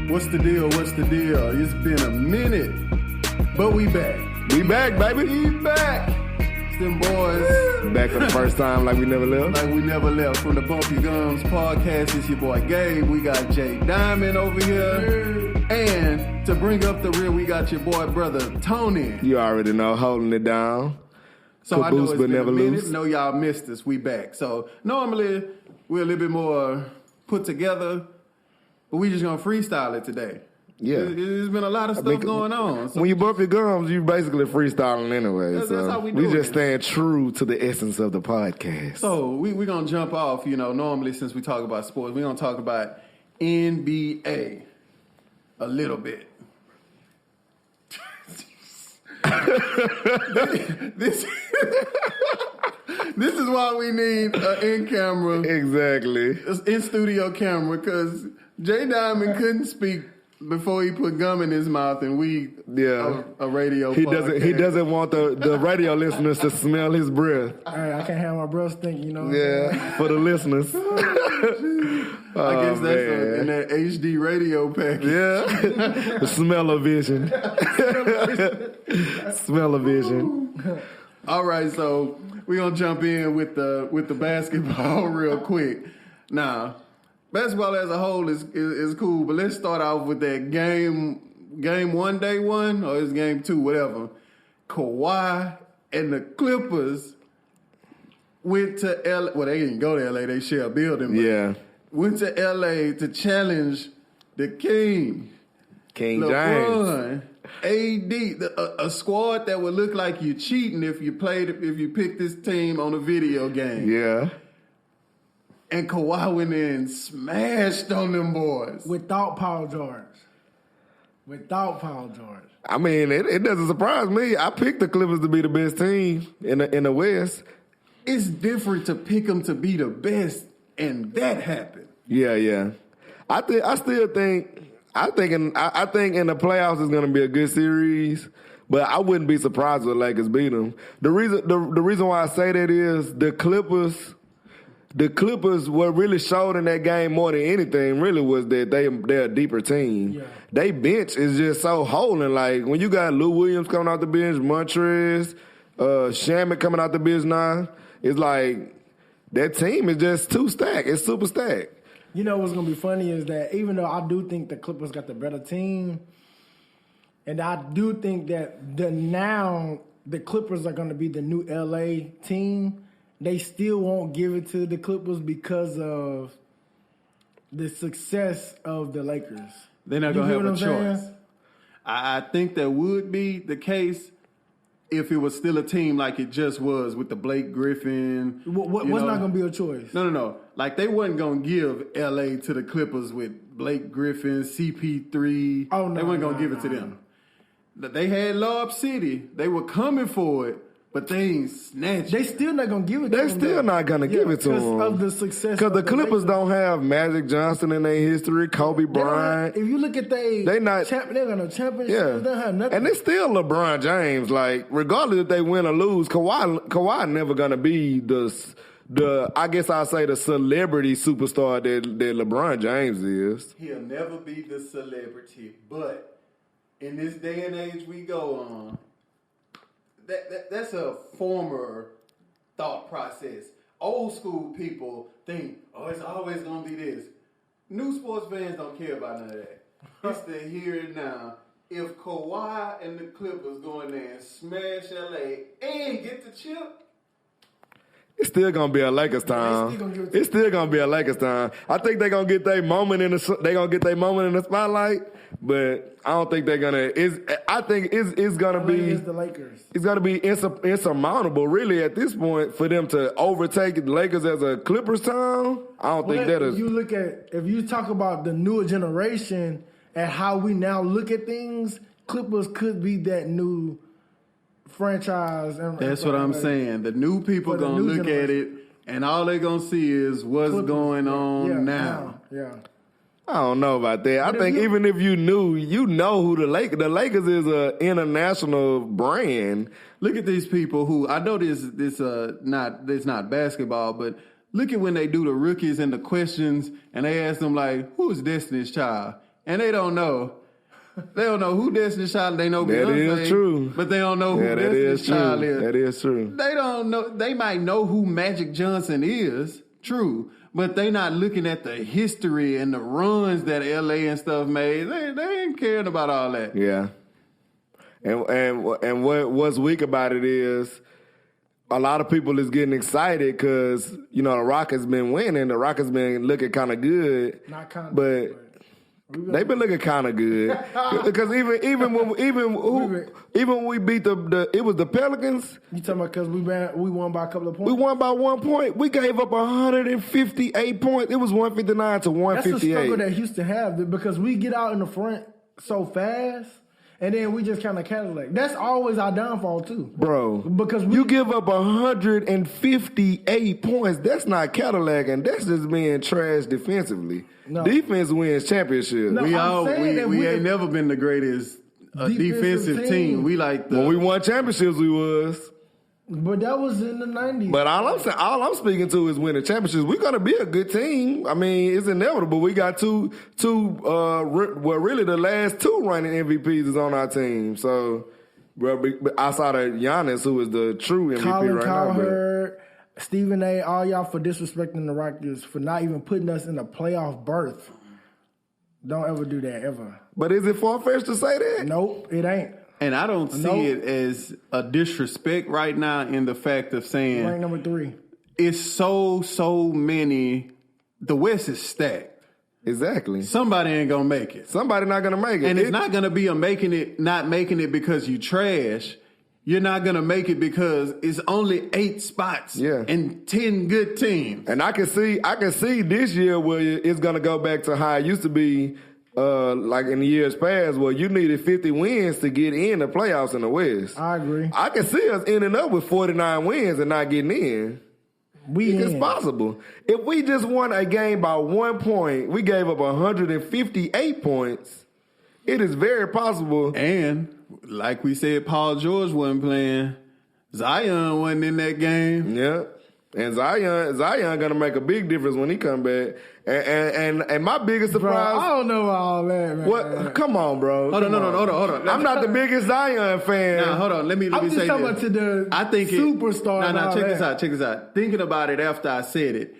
What's the deal? What's the deal? It's been a minute, but we back. We back, baby. We back. It's them boys. Back for the first time like we never left. Like we never left. From the Bump Your Gums podcast, it's your boy Gabe. We got Jay Diamond over here. And to bring up the rear, we got your boy brother Tony. You already know, holding it down. So I know Caboose, it's but been never a minute. lose. No, y'all missed us. We back. So normally we're a little bit more put together, but we just gonna freestyle it today. Yeah. There's been a lot of stuff going on. So when you bump your gums, you basically freestyling anyway. That's how we do we it. just staying true to the essence of the podcast. So we're going to jump off, normally since we talk about sports, we're going to talk about NBA a little bit. this is why we need an in-camera. Exactly. In-studio camera, because Jay Diamond couldn't speak before he put gum in his mouth, and we a radio. He doesn't want the radio listeners to smell his breath. Hey, I can't have my breath stink, Yeah, for the listeners. I guess that's in that HD radio package. Yeah, smell-o-vision. Smell-o-vision. All right, so we're gonna jump in with the basketball real quick. Now, basketball as a whole is cool, but let's start off with that game one, day one, or it's game two, whatever. Kawhi and the Clippers went to LA. Well, they didn't go to LA, they share a building. But Yeah. went to LA to challenge the King King LeBron, James. AD, a squad that would look like you cheating if you picked this team on a video game. Yeah. And Kawhi went in and smashed on them boys. Without Paul George. I mean, it doesn't surprise me. I picked the Clippers to be the best team in the West. It's different to pick them to be the best, and that happened. Yeah. I think in the playoffs it's gonna be a good series, but I wouldn't be surprised if the Lakers beat them. The reason why I say that is the Clippers. The Clippers, what really showed in that game more than anything really was that they're a deeper team. Yeah. They bench is just so holding. Like when you got Lou Williams coming out the bench, Montrez, Shaman coming out the bench now, it's like that team is just too stacked. It's super stacked. You know what's going to be funny is that even though I do think the Clippers got the better team, and I do think that the Clippers are going to be the new LA team, they still won't give it to the Clippers because of the success of the Lakers. They're not going to have a choice. Saying? I think that would be the case if it was still a team like it just was with the Blake Griffin. What's not going to be a choice? No. Like they wasn't going to give LA to the Clippers with Blake Griffin, CP3. Oh, no. They weren't going to give it to them. They had Lob City. They were coming for it. But they ain't snatched. They still not gonna give it to They're them. still not going to give it to them. Because of the success. Because the Clippers don't have Magic Johnson in their history, Kobe Bryant. If you look at they're gonna championship. Yeah. They don't have nothing. And it's still LeBron James. Like, regardless if they win or lose, Kawhi never going to be the I guess I'll say the celebrity superstar that LeBron James is. He'll never be the celebrity. But in this day and age we go on, that's a former thought process. Old school people think, it's always going to be this. New sports fans don't care about none of that. It's the here and now. If Kawhi and the Clippers go in there and smash LA and get the chip, It's still gonna be a Lakers time. It's still gonna be a Lakers time. I think they're gonna get their moment in the spotlight, but I don't think they're gonna. I think it's gonna be the Lakers. It's gonna be insurmountable, really, at this point, for them to overtake the Lakers as a Clippers town. I don't think that is. If you talk about the newer generation and how we now look at things, Clippers could be that new franchise. That's what I'm saying. The new people gonna look at it, and all they gonna see is what's going on now. Yeah. I don't know about that. I think even if you knew, you know who the Lakers is an international brand. Look at these people who I know this not basketball, but look at when they do the rookies and the questions, and they ask them like, "Who's Destiny's Child?" and they don't know. They don't know who Destiny's Child. They know That Beyonce, is true. but they don't know who Yeah, that Destiny's is Child true. is. That is true. They don't know. They might know who Magic Johnson is. True. But they not looking at the history and the runs that LA and stuff made. They ain't caring about all that. Yeah. And what's weak about it is a lot of people is getting excited because, the Rockets been winning. The Rockets been looking kind of good. Not kind of, but they've been looking kind of good. Because even when we beat it was the Pelicans. You talking about because we won by a couple of points? We won by 1 point. We gave up 158 points. It was 159 to 158. That's the struggle that Houston have because we get out in the front so fast. And then we just kind of Cadillac. That's always our downfall too, bro. Because you give up 158 points. That's not Cadillac, and that's just being trash defensively. No. Defense wins championships. No, we ain't never been the greatest defensive team. We when we won championships, we was. But that was in the 90s. But all I'm speaking to is winning championships. We're gonna be a good team. I mean, it's inevitable. We got two. Really, the last two running MVPs is on our team. So, outside of Giannis, who is the true MVP Colin Cowherd, Stephen A., all y'all for disrespecting the Rockets, for not even putting us in a playoff berth. Don't ever do that ever. But is it far-fetched to say that? Nope, it ain't. And I don't see it as a disrespect right now in the fact of saying rank number 3. It's so many. The West is stacked. Exactly. Somebody ain't gonna make it. Somebody not gonna make it. And it's not gonna be not making it because you trash. You're not gonna make it because it's only 8 spots and 10 good teams. And I can see this year where it's gonna go back to how it used to be. Like in the years past, where you needed 50 wins to get in the playoffs in the West. I agree. I can see us ending up with 49 wins and not getting in. It's possible. If we just won a game by 1 point, we gave up 158 points. It is very possible. And like we said, Paul George wasn't playing. Zion wasn't in that game. Yeah. And Zion gonna make a big difference when he come back. And my biggest surprise. Bro, I don't know about all that, man. What? Come on, bro. Hold on. I'm not the biggest Zion fan. Nah, hold on. Let me I'm say just talking this. about to the I think superstar. Check this out. Thinking about it after I said it,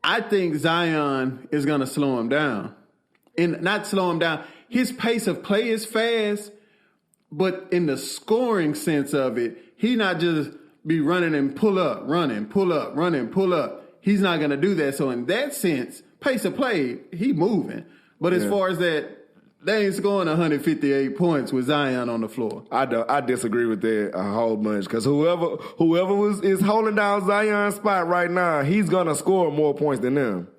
I think Zion is gonna slow him down. And not slow him down. His pace of play is fast, but in the scoring sense of it, he not just be running and pull up, running, pull up, running, pull up. He's not going to do that. So in that sense, pace of play, he moving. But as far as that, they ain't scoring 158 points with Zion on the floor. I disagree with that a whole bunch because whoever is holding down Zion's spot right now, he's going to score more points than them.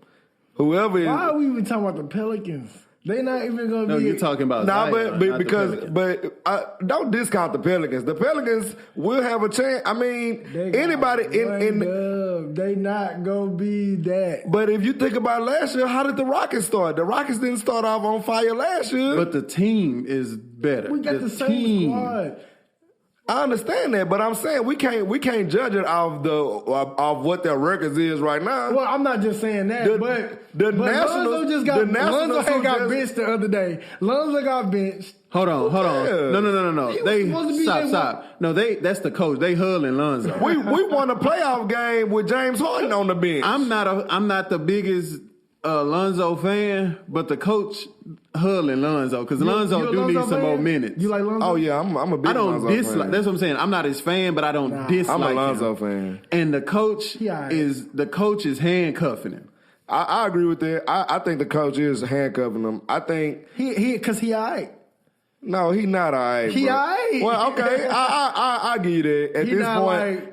Why are we even talking about the Pelicans? They not even going to be. No, you're talking about Zion, don't discount the Pelicans. The Pelicans will have a chance. I mean, anybody they not going to be that. But if you think about last year, how did the Rockets start? The Rockets didn't start off on fire last year. But the team is better. We got the same squad. I understand that, but I'm saying we can't judge it off what their records is right now. Well, I'm not just saying that, Lonzo got benched the other day. Lonzo got benched. Hold on. No. Stop. No, that's the coach. They hurling Lonzo. we won a playoff game with James Harden on the bench. I'm not the biggest Lonzo fan, but the coach hurling Lonzo because Lonzo do need some more minutes. You like Lonzo? Oh yeah, I'm a big Lonzo fan. That's what I'm saying. I'm not his fan, but I don't dislike him. I'm a Lonzo fan. And the coach is handcuffing him. I agree with that. I think the coach is handcuffing him. I think because he all right. No, he not all right. He all right. Well, okay, I give you that.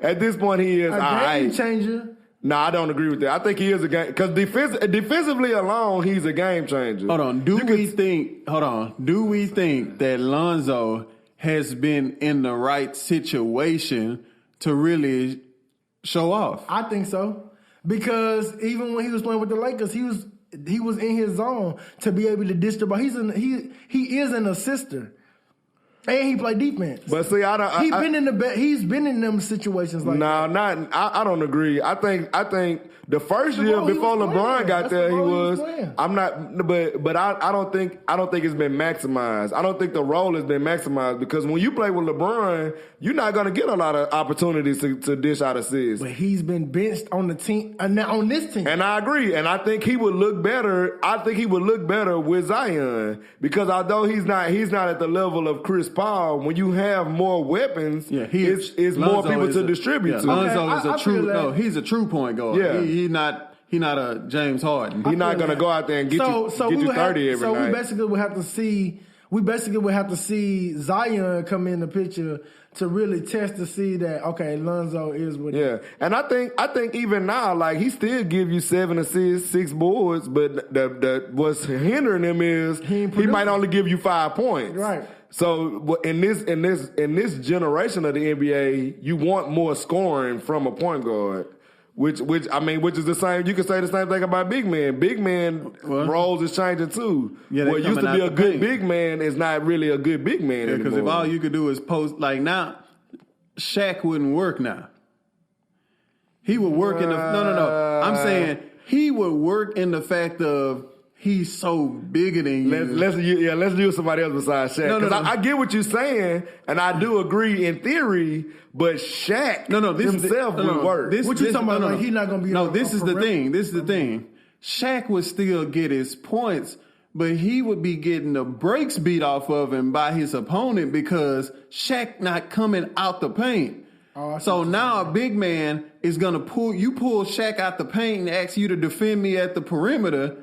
At this point, he is all right. Game changer. No, I don't agree with that. I think he is a game because defensively alone, he's a game changer. Hold on. Do we think that Lonzo has been in the right situation to really show off? I think so because even when he was playing with the Lakers, he was in his zone to be able to dish the ball. He is an assister. And he played defense. But see, He's been in them situations like no, that. I don't agree. I think the first year role he before was LeBron playing. got That's there, the he role he was. was playing. I'm not, but I don't think it's been maximized. I don't think the role has been maximized because when you play with LeBron, you're not going to get a lot of opportunities to dish out assists. But he's been benched on the team, on this team. And I agree. And I think he would look better. I think he would look better with Zion because although he's not at the level of Chris Paul, when you have more weapons, it's more people to distribute to. Lonzo is I a true. feel that. No, he's a true point guard. Yeah. He's not a James Harden. He's not going to go out there and get you 30 every night. So we basically would have to see Zion come in the picture to really test to see that okay, Lonzo is what. Yeah, and I think even now, like he still give you 7 assists, 6 boards, but the what's hindering him is he might only give you 5 points. Right. So in this generation of the NBA, you want more scoring from a point guard. Which is the same. You can say the same thing about big men. Big man roles is changing too. Yeah, what used to be a good big man is not really a good big man anymore. Because if all you could do is post, like now, Shaq wouldn't work now. He would work in the no. I'm saying he would work in the fact of he's so bigger than you. Let's use somebody else besides Shaq. Because I get what you're saying, and I do agree in theory. But Shaq himself would work. What you talking about? Like he's not going to be. No, this is the thing. This is the thing. Shaq would still get his points, but he would be getting the brakes beat off of him by his opponent because Shaq not coming out the paint. So now a big man is going to pull Shaq out the paint and ask you to defend me at the perimeter,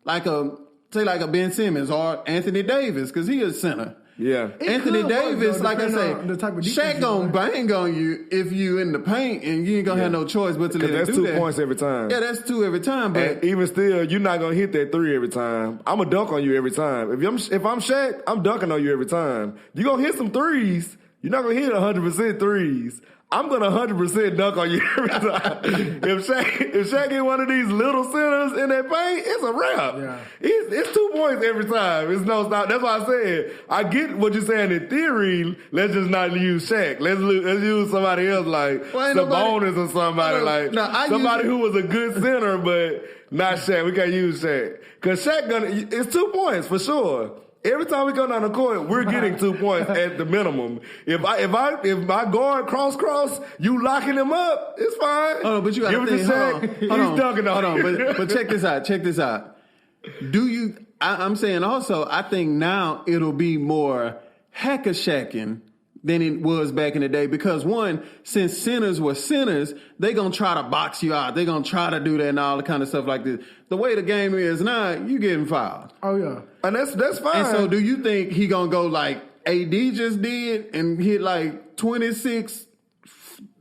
like a Ben Simmons or Anthony Davis, because he is center. Yeah, Anthony Davis, like I say, Shaq gonna bang on you if you in the paint, and you ain't gonna have no choice but to let him do that. That's 2 points every time. Yeah, that's 2 every time. But and even still, you're not gonna hit that 3 every time. I'm gonna dunk on you every time. If I'm Shaq, I'm dunking on you every time. You gonna hit some threes. You're not gonna hit 100% threes. I'm gonna 100% dunk on you every time. if Shaq get one of these little centers in that paint, it's a wrap. Yeah. It's 2 points every time. It's no stop. That's why I said I get what you're saying in theory. Let's just not use Shaq. Let's use somebody else like Sabonis or somebody somebody who was a good center, but not Shaq. We can't use Shaq because Shaq it's 2 points for sure. Every time we go down the court, we're getting 2 points at the minimum. If my guard cross, you locking him up, it's fine. Oh, but you got to think. He's dunking on you. But check this out. I'm saying also, I think now it'll be more hack-a-shacking than it was back in the day because one, since centers were centers, they gonna try to box you out. They gonna try to do that and all the kind of stuff like this. The way the game is now, you getting fouled. Oh yeah, and that's fine. And so, do you think he gonna go like AD just did and hit like 26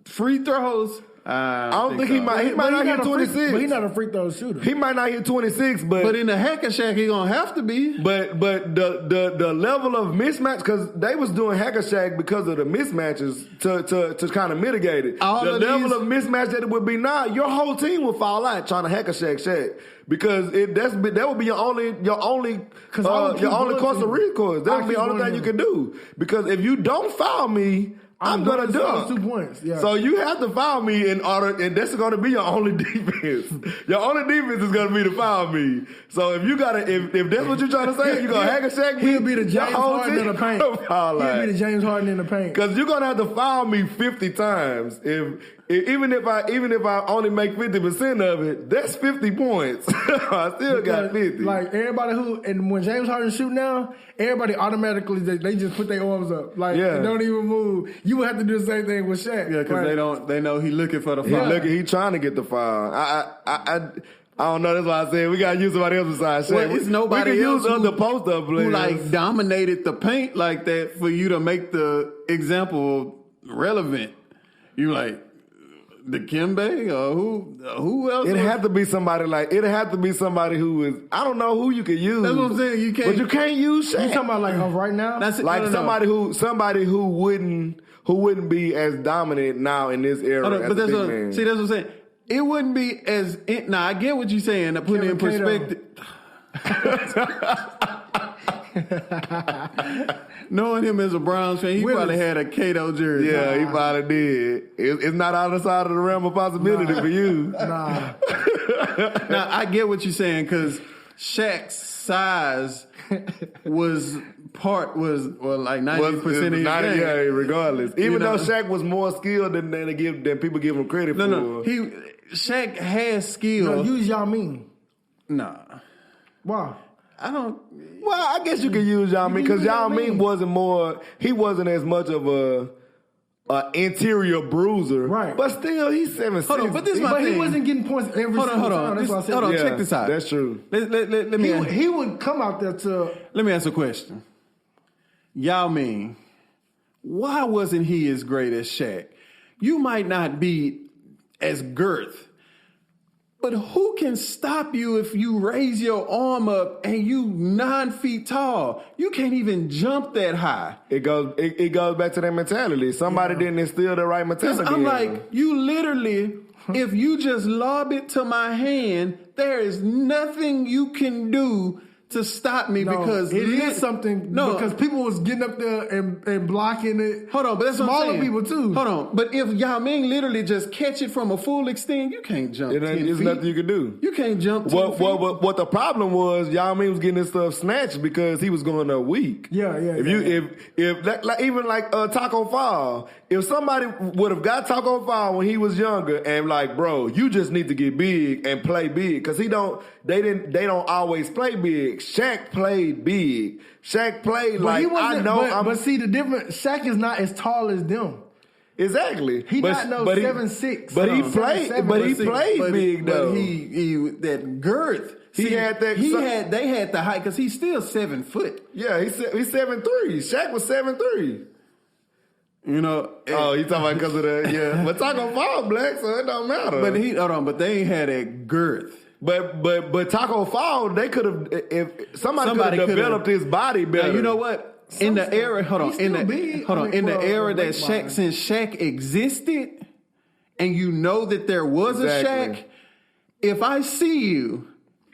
free throws? I don't think he might not hit 26. But he's not a free throw shooter. He might not hit 26, but in the hack-a-shack, he gonna have to be. But the level of mismatch, because they was doing hack-a-shack because of the mismatches to kind of mitigate it. The level of mismatch that it would be now, your whole team would fall out trying to hack-a-shack because that would be your only course of recourse. That would be the only thing you can do. Because if you don't foul me, I'm gonna dunk. 2 points. Yeah. So you have to foul me in order, and that's gonna be your only defense. Your only defense is gonna be to foul me. So if you gotta, if that's what you're trying to say, you gonna hack-a-shack me. He'll be the James Harden in the paint. He'll be the James Harden in the paint. Because you're gonna have to foul me 50 times. Even if I only make 50% of it, that's 50 points. I still got 50. Like everybody when James Harden shoot now, everybody automatically they just put their arms up. Like they don't even move. You would have to do the same thing with Shaq. Yeah, because they know he looking for the foul. He trying to get the foul. I don't know. That's why I said we gotta use somebody else besides Shaq. Well, it's nobody we can else use other post-up players who like dominated the paint like that for you to make the example relevant. You like Dikembe or who else? It'd have to be somebody who is, I don't know who you could use. That's what I'm saying. You can't. But you can't use Shaq. You talking about like right now? That's it. Like somebody who wouldn't be as dominant now in this era. But that's what I'm saying. It wouldn't be as. Now I get what you're saying. To put it in perspective. Knowing him as a Browns fan, he probably had a Cato jersey. Yeah, he probably did. It's not out of the side of the realm of possibility for you. Nah. Now, I get what you're saying because Shaq's size was like 90% of his game. Yeah, regardless. Even know? though Shaq was more skilled than people give him credit for. No. Shaq has skill. No, use Yao Ming. Nah. Why? I don't. Well, I guess you could use Yao Ming because Yao Ming he wasn't as much of a interior bruiser. Right. But still, he's 7'6". Hold on, but this is my thing. He wasn't getting points every single time. That's what I said. Hold on, Yeah, check this out. That's true. Let me He would come out there to... Let me ask a question. Yao Ming, why wasn't he as great as Shaq? You might not be as girth, but who can stop you if you raise your arm up and you 9 feet tall? You can't even jump that high. It goes back to that mentality. Somebody didn't instill the right mentality. I'm in like, them. you literally, if you just lob it to my hand, there is nothing you can do to stop me because it is something. No, because people was getting up there and blocking it. Hold on, but that's smaller what I'm saying. people too. Hold on, but if Yao Ming literally just catch it from a full extent, you can't jump. It's nothing you can do. You can't jump. 10 feet. What the problem was, Yao Ming was getting his stuff snatched because he was going up weak. Yeah. If even Taco Fall, if somebody would have got Taco Fall when he was younger and like, bro, you just need to get big and play big because they don't always play big. Shaq played big. Shaq played But see the difference. Shaq is not as tall as them. Exactly. He not 7'6". But he played big though. But he that girth. They had the height because he's still 7 foot. Yeah, he's 7'3". Shaq was 7'3". You know. You talking about because of that? Yeah. But Taco Fall black, so it don't matter. But they ain't had that girth. But Taco Fall, they could have if somebody could have developed his body better. Now, you know what? In the era that since Shaq existed, and you know that there was a Shaq, if I see you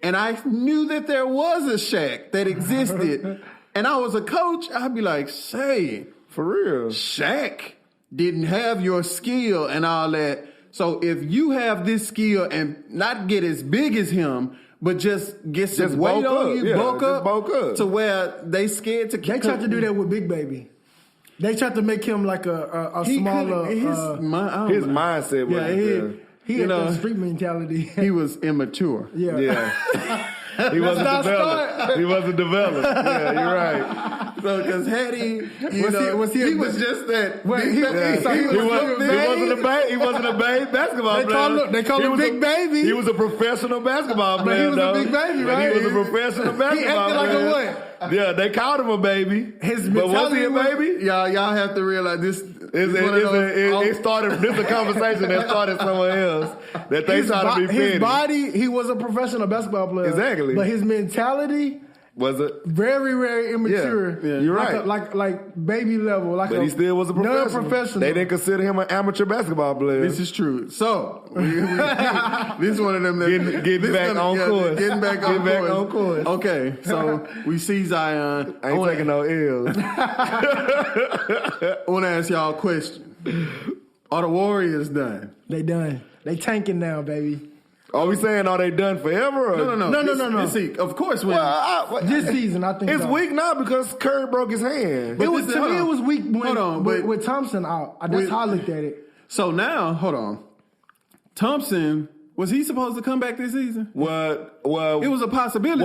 and I knew that there was a Shaq that existed, and I was a coach, I'd be like, say, for real, Shaq didn't have your skill and all that. So if you have this skill and not get as big as him, but just get some weight on you, bulk up to where they scared to. They tried to do that with Big Baby. They tried to make him like a smaller. His mindset was he had that street mentality. He was immature. Yeah. He wasn't developed. Yeah, you're right. So, because had he, he was just that. He wasn't a babe basketball player. They call him Big Baby. He was a professional basketball player. He was a big baby, right? He was a professional basketball player. He acted like a what? Yeah, they called him a baby. But was he a baby? Y'all have to realize this. It started. This is a conversation that started somewhere else that they tried to be petty. His body, he was a professional basketball player. Exactly. But his mentality was it very, very immature. Yeah, you're right. Like baby level. But he still was a professional. Non-professional. They didn't consider him an amateur basketball player. This is true. So this is one of them that getting back on course. Getting back on course. Okay, so we see Zion. I ain't taking no L's. I want to ask y'all a question. Are the Warriors done? They done. They tanking now, baby. Are we saying are they done forever? Or? No. See, of course, this season I think it's weak now because Curry broke his hand. It was weak with Thompson out. That's how I looked at it. So now, hold on. Thompson, was he supposed to come back this season? Well, it was a possibility.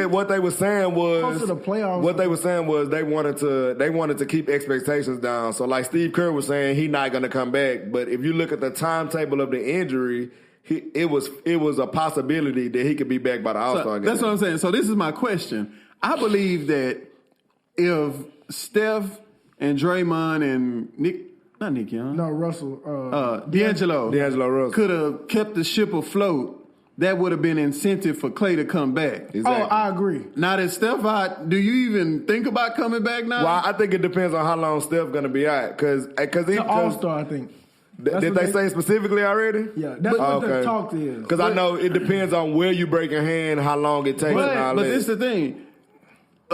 What they were saying was close to the playoffs. What they were saying was they wanted to keep expectations down. So like Steve Kerr was saying, he's not going to come back. But if you look at the timetable of the injury, it was a possibility that he could be back by the All-Star game. That's what I'm saying. So this is my question. I believe that if Steph and Draymond and not Nick Young. No, Russell. D'Angelo Russell could have kept the ship afloat. That would have been incentive for Klay to come back. Exactly. Oh, I agree. Now that Steph out, do you even think about coming back now? Well, I think it depends on how long Steph going to be out. Because the All-Star, I think. Did they say specifically already? Yeah, that's what the talk is. Because I know it depends on where you break your hand, how long it takes. But this is the thing.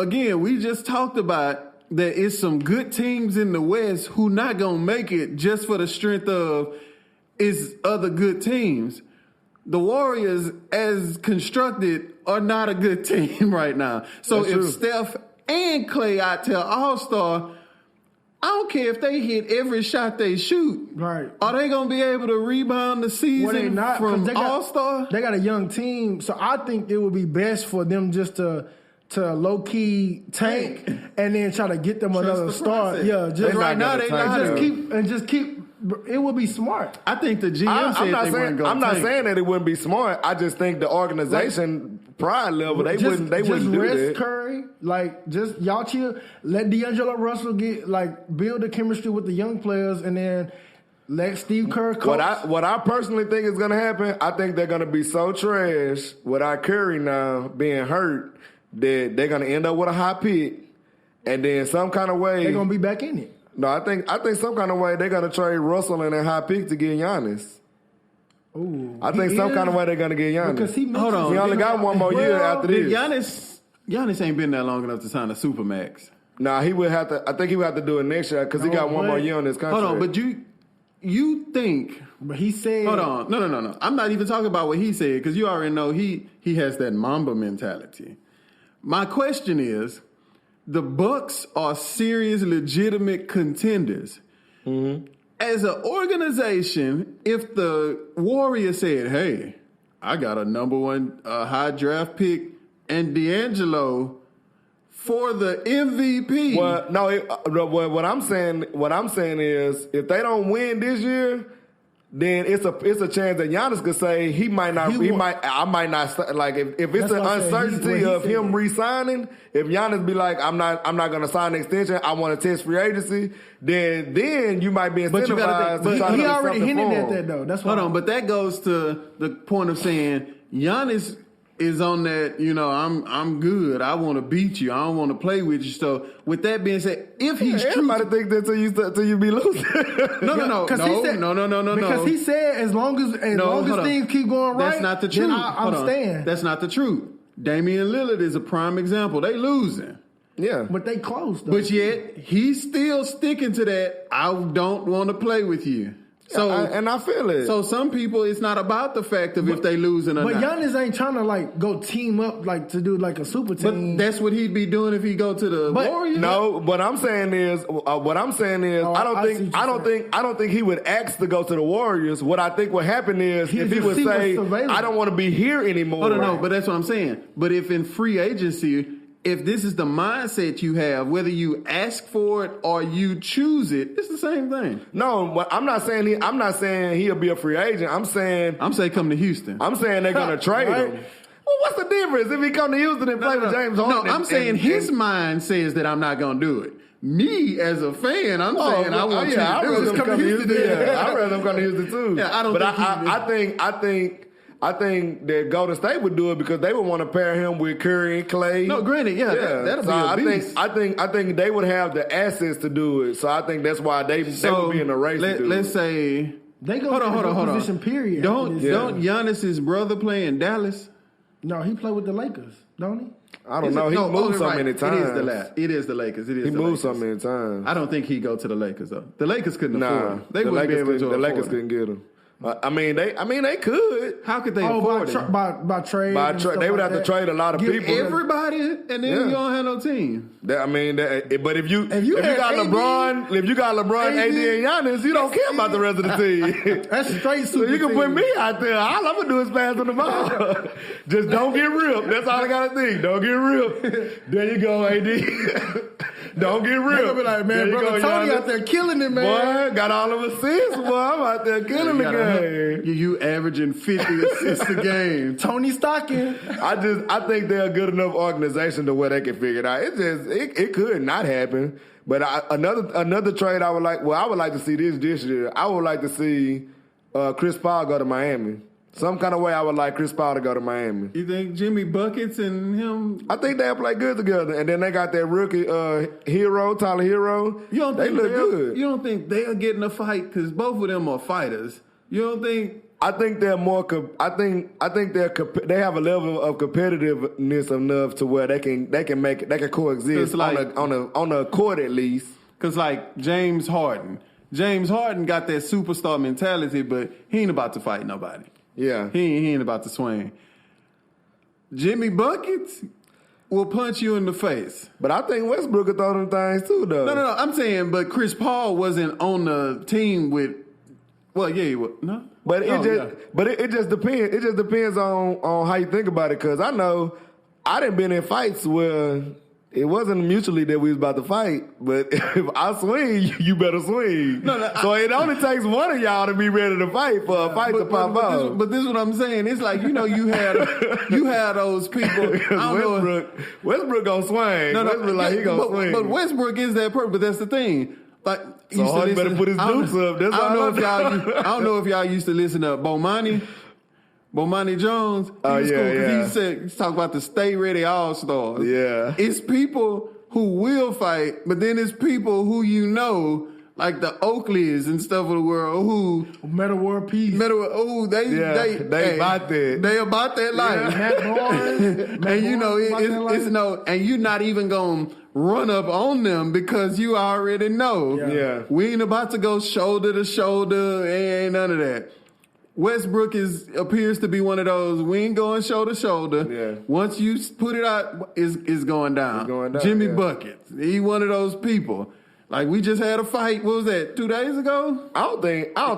again, we just talked about that it's some good teams in the West who not gonna make it just for the strength of it's other good teams. The Warriors, as constructed, are not a good team right now. So That's if true. Steph and Clay out there All-Star, I don't care if they hit every shot they shoot. Right. Are they gonna be able to rebound the season Well, they not, 'cause from they got- All-Star? They got a young team, so I think it would be best for them just to low key tank and then try to get them another the start. process. Yeah, just Right now they and not just gonna- keep. It would be smart. I think the GM I'm said not they saying weren't gonna I'm not tank. saying that it wouldn't be smart. I just think the organization pride level they wouldn't do rest that. Curry, just y'all chill. Let D'Angelo Russell build the chemistry with the young players, and then let Steve Kerr coach. What I personally think is going to happen, I think they're going to be so trash without Curry now being hurt that they're going to end up with a high pick, and then some kind of way They're gonna be back in it. No, I think some kind of way they're going to trade Russell and a high pick to get Giannis. Ooh, I think some kind of way they're going to get Giannis. because Hold on. He only got one more year after this. Giannis ain't been that long enough to sign a supermax. Nah, he would have to. I think he would have to do it next year because he got one more year on his contract. Hold on, but you think? But he said, Hold on, no. I'm not even talking about what he said because you already know he has that Mamba mentality. My question is, the Bucks are serious, legitimate contenders. Mm-hmm. As an organization, if the Warriors said, "Hey, I got a number one high draft pick and D'Angelo for the MVP," Well, no. What I'm saying is, if they don't win this year, then it's a chance that Giannis could say I might not like if it's That's an what I'm saying. uncertainty of him re-signing. If Giannis be like, I'm not going to sign an extension. I want to test free agency. Then you might be But you incentivized gotta think- to but try to he do already something hinted for at him. that though. That's why. Hold on, but that goes to the point of saying Giannis is on that, I'm good. I want to beat you. I don't want to play with you. So with that being said, if he's true, Everybody think that till you be losing. no, Because he said as long as hold on. things keep going right, That's not the then truth. I'm Hold on. staying. That's not the truth. Damian Lillard is a prime example. They losing. Yeah. But they close though. But yet, he's still sticking to that, I don't want to play with you. So and I feel it. So some people, it's not about the fact of if they losing or But not. Giannis ain't trying to go team up to do a super But team. that's what he'd be doing if he go to the But- Warriors. No, what I'm saying is, I see what you're I don't think he would ask to go to the Warriors. What I think would happen is He'd if he just would see say, what's available. I don't want to be here anymore. Oh, no, but that's what I'm saying. But if in free agency, if this is the mindset you have, whether you ask for it or you choose it, it's the same thing. No, but I'm not saying he'll be a free agent. I'm saying Come to Houston. they're gonna trade Right. him. Well, what's the difference if he come to Houston and play with James Harden? No, I'm saying his mind says that I'm not going to do it. Me as a fan, I'm saying I want you to I'd do rather it. him come to Houston. Yeah, I'd rather him come to Houston too. Yeah, I don't But think I think that Golden State would do it because they would want to pair him with Curry and Clay. No, granted, that'll be a beast. I think they would have the assets to do it. So I think that's why they would be in the race. to do let's it. say they go hold on. position period. Don't after this. Giannis's brother play in Dallas? No, he played with the Lakers, don't he? I don't know. He moved so many times. It is the Lakers. He moved so many times. I don't think he'd go to the Lakers though. The Lakers couldn't afford Nah, him. They wouldn't be able to afford the Lakers him. couldn't get him. I mean, they could. How could they Oh, afford by him? trade. By and tra- stuff they would like have to that. trade a lot of Give people. Everybody, and then Yeah. you don't have no team. But if you you got had AD, LeBron, AD, and Giannis, you don't care about the rest of the team. That's straight So super you can team. put me out there. All I'm gonna do is pass on the ball. Just don't get ripped. That's all I gotta think. Don't get ripped. There you go, AD. Don't get They're ripped. gonna be like, man, There you brother go, Tony Giannis. out there killing it, man. Boy, got all of assists. Boy, I'm out there killing the game. You averaging 50 assists a game. Tony Stocking. I think they're a good enough organization to where they can figure it out. It could not happen. But another trade I would like to see this year. I would like to see Chris Paul go to Miami. Some kind of way I would like Chris Paul to go to Miami. You think Jimmy Buckets and him? I think they'll play good together. And then they got that rookie Tyler Hero. You don't they think look good. You don't think they'll get in a fight because both of them are fighters. You don't think? I think they're more. I think they have a level of competitiveness enough to where they can coexist on the court at least. Because like James Harden got that superstar mentality, but he ain't about to fight nobody. Yeah, he ain't about to swing. Jimmy Buckets will punch you in the face. But I think Westbrook could throw them things too, though. No. I'm saying, but Chris Paul wasn't on the team with. Well, yeah, he was. No. But it just depends. It just depends on how you think about it. Because I know I done been in fights where it wasn't mutually that we was about to fight, but if I swing, you better swing. So it only takes one of y'all to be ready to fight for a fight to pop out. But this is what I'm saying. It's like, you had those people. Westbrook gonna swing. Westbrook he gonna swing. But Westbrook is that person. But that's the thing. Like, so Harden better put his dukes up. That's I don't know if y'all used to listen to Bomani Jones. He's talking about the Stay Ready All-Stars. Yeah. It's people who will fight, but then it's people who like the Oakleys and stuff of the world who Metal World Peace. They about that. They about that life. Matt Barnes. And you're not even gonna run up on them because you already know. Yeah. We ain't about to go shoulder to shoulder. Ain't none of that. Westbrook appears to be one of those. We ain't going shoulder to shoulder. Yeah. Once you put it out, it's going down. It's going down. Jimmy Buckets. He one of those people. Like, we just had a fight. What was that? 2 days ago? I don't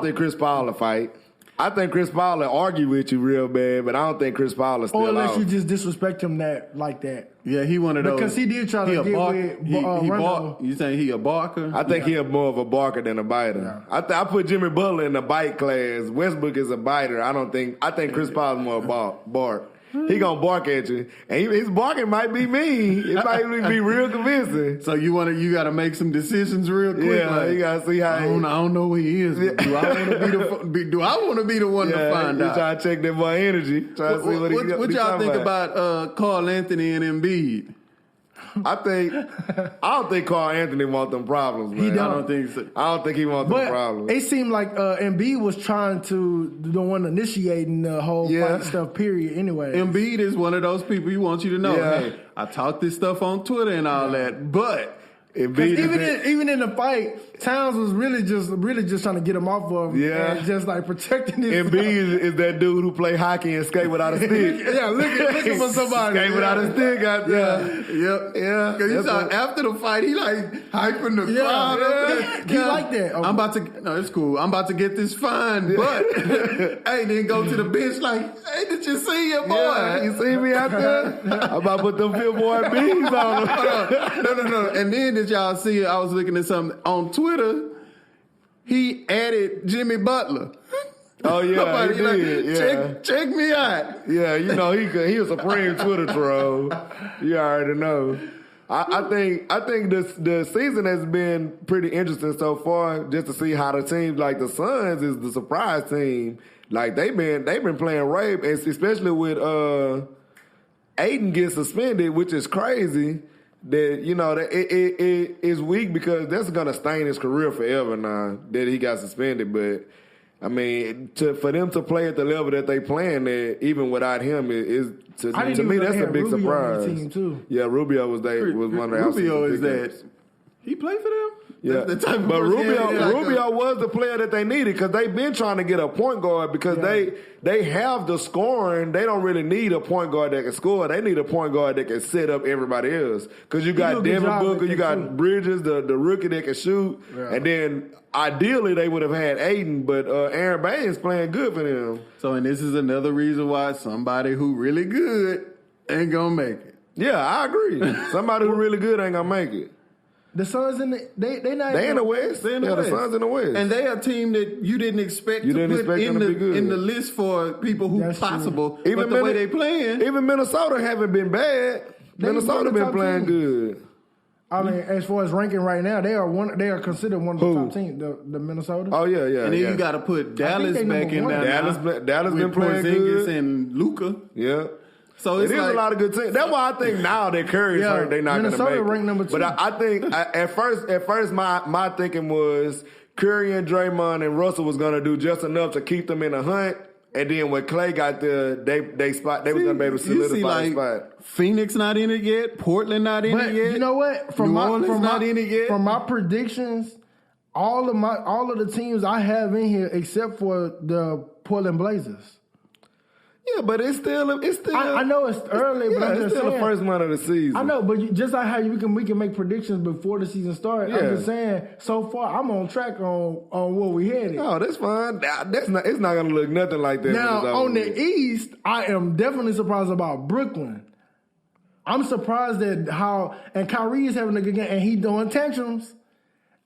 think Chris Paul will fight. I think Chris Paul will argue with you real bad, but I don't think Chris Paul is still out. Or unless you just disrespect him like that. Yeah, he one of those. Because he did try to get with Rondo. You saying he a barker? I think he more of a barker than a biter. Yeah. I put Jimmy Butler in the bite class. Westbrook is a biter. I think Chris Paul is more a bark. He gonna bark at you, and his barking might be mean. It might be real convincing. So you got to make some decisions real quick. Yeah, like, you gotta see how. I don't know where he is. But do I want to be the one to find out? Try to check that boy energy. Try to see what y'all think about Carl Anthony and Embiid? I don't think Carl Anthony want them problems, man. He don't. I don't think so. I don't think he wants them problems. It seemed like Embiid was trying to the one initiating the whole fight stuff. Period. Anyway, Embiid is one of those people. He wants you to know. Yeah. Hey, I talk this stuff on Twitter and all that, but. Even in the fight, Towns was really just trying to get him off of him and just like protecting his Embiid is that dude who play hockey and skate without a stick. looking for somebody. Skate without a stick out there. Yeah. Because you saw after the fight, he like hyping the crowd up. He like that. I'm about to. No, it's cool. I'm about to get this fine, but hey, then go to the bench like, hey, did you see your boy? Yeah, you see me out there? I'm about to put them Billboard beans on him. No. And then did y'all see? I was looking at something on Twitter. He added Jimmy Butler. Oh yeah, he did. Like, check me out. Yeah, he a supreme Twitter troll. You already know. I think the season has been pretty interesting so far, just to see how the team like the Suns is the surprise team. Like they've been playing rape, and especially with Aiden getting suspended, which is crazy. That that it is weak because that's gonna stain his career forever now that he got suspended. But I mean, for them to play at the level that they playing at, even without him, is to me that's a big Rubio surprise. On the team too. Yeah, Rubio was one of the Rubio is that he played for them. Yeah, but Rubio was the player that they needed because they've been trying to get a point guard because they have the scoring. They don't really need a point guard that can score. They need a point guard that can set up everybody else because you got Devin Booker, you got Bridges, the rookie that can shoot, and then ideally they would have had Aiden, but Aaron Baines playing good for them. So, and this is another reason why somebody who really good ain't gonna make it. Yeah, I agree. Somebody who really good ain't gonna make it. The Suns in the they in the West. They in the West. The Suns in the West, and they are a team that you didn't expect to put in the list for people who possible. True. Even the way they playing, even Minnesota haven't been bad. Minnesota been playing good. I mean, as far as ranking right now, they are considered one of the top teams. The Minnesota. Oh yeah. And then you got to put Dallas back in there. Dallas been playing good, and Luka. Yeah. So it is a lot of good teams. That's why I think now that Curry's hurt, they're not going to make it. Ranked number 2. But I think at first my thinking was Curry and Draymond and Russell was going to do just enough to keep them in a hunt. And then when Clay got there, they was going to be able to solidify the spot. Phoenix not in it yet. Portland not in it yet. You know what? Not in it yet. From my predictions, all of the teams I have in here except for the Portland Blazers. Yeah, but it's still. I know it's early, but I'm just still saying, the first month of the season. I know, but just like how we can make predictions before the season starts. Yeah. I'm just saying, so far I'm on track on where we headed. Oh, that's fine. It's not going to look nothing like that. Now on the East, I am definitely surprised about Brooklyn. I'm surprised and Kyrie is having a good game and he doing tantrums.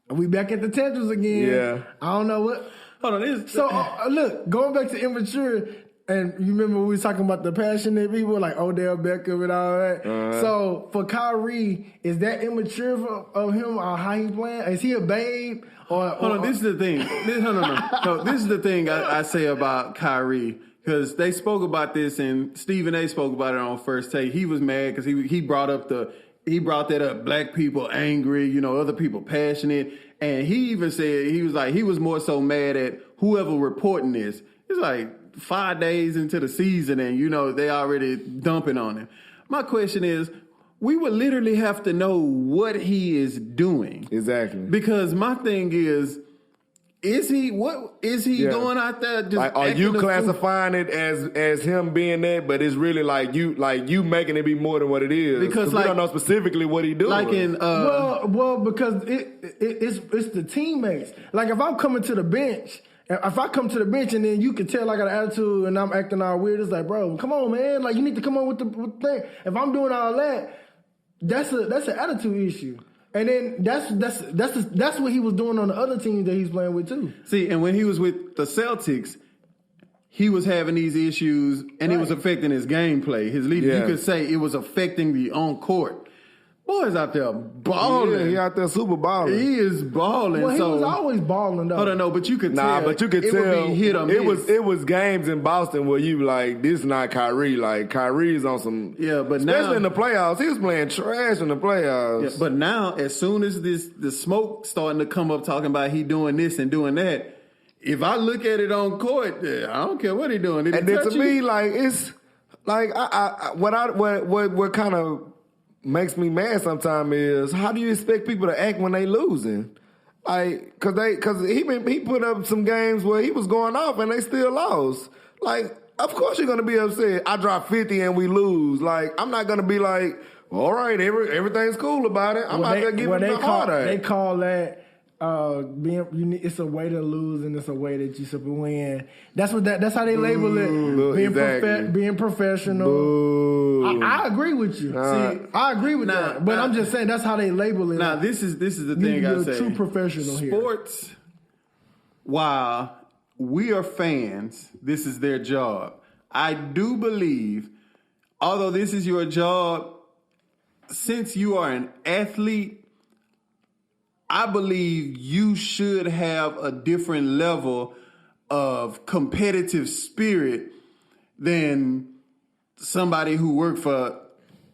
We back at the tantrums again. Yeah, I don't know what. Hold on. So look, going back to immature. And you remember we was talking about the passionate people like Odell Beckham and all that. So for Kyrie, is that immature of him or how he playing? Is he a babe? Hold on, this is the thing. No, this is the thing I say about Kyrie. Because they spoke about this and Stephen A. spoke about it on First Take. He was mad because he brought that up. Black people angry, other people passionate. And he even said, he was more so mad at whoever reporting this. It's like 5 days into the season and, they already dumping on him. My question is, we would literally have to know what he is doing. Exactly. Because my thing is he going out there just are you classifying it as him being that, but it's really like you making it be more than what it is? Because we don't know specifically what he doing. Like in well, because it's the teammates. Like if I'm coming to the bench. If I come to the bench and then you can tell I got an attitude and I'm acting all weird, it's like, bro, come on, man. Like you need to come on with the thing. If I'm doing all that, that's an attitude issue. And then that's what he was doing on the other teams that he's playing with too. See, and when he was with the Celtics, he was having these issues and it was affecting his gameplay, his lead. You could say it was affecting the on court. Boy's out there balling. Yeah, he out there super balling. He is balling. Well, he was always balling though. I don't know, but you could tell. But you could tell would be hit or miss. It was games in Boston where you like, this not Kyrie. Like Kyrie's on some. Yeah, but especially now in the playoffs, he was playing trash in the playoffs. Yeah, but now, as soon as the smoke starting to come up, talking about he doing this and doing that, if I look at it on court, I don't care what he doing. And then to me, like it's like what kind of makes me mad sometimes is how do you expect people to act when they losing? Like, cause he put up some games where he was going off and they still lost. Like, of course you're gonna be upset. I dropped 50 and we lose. Like, I'm not gonna be like, all right, everything's cool about it. I'm not gonna give him the heartache. They call that it's a way to lose and it's a way that you should win. That's how they label it. Being professional. I agree with you. I agree with that. But I'm just saying that's how they label it. Now this is the thing I say. A true professional here. Sports, while we are fans, this is their job. I do believe, although this is your job, since you are an athlete, I believe you should have a different level of competitive spirit than somebody who worked for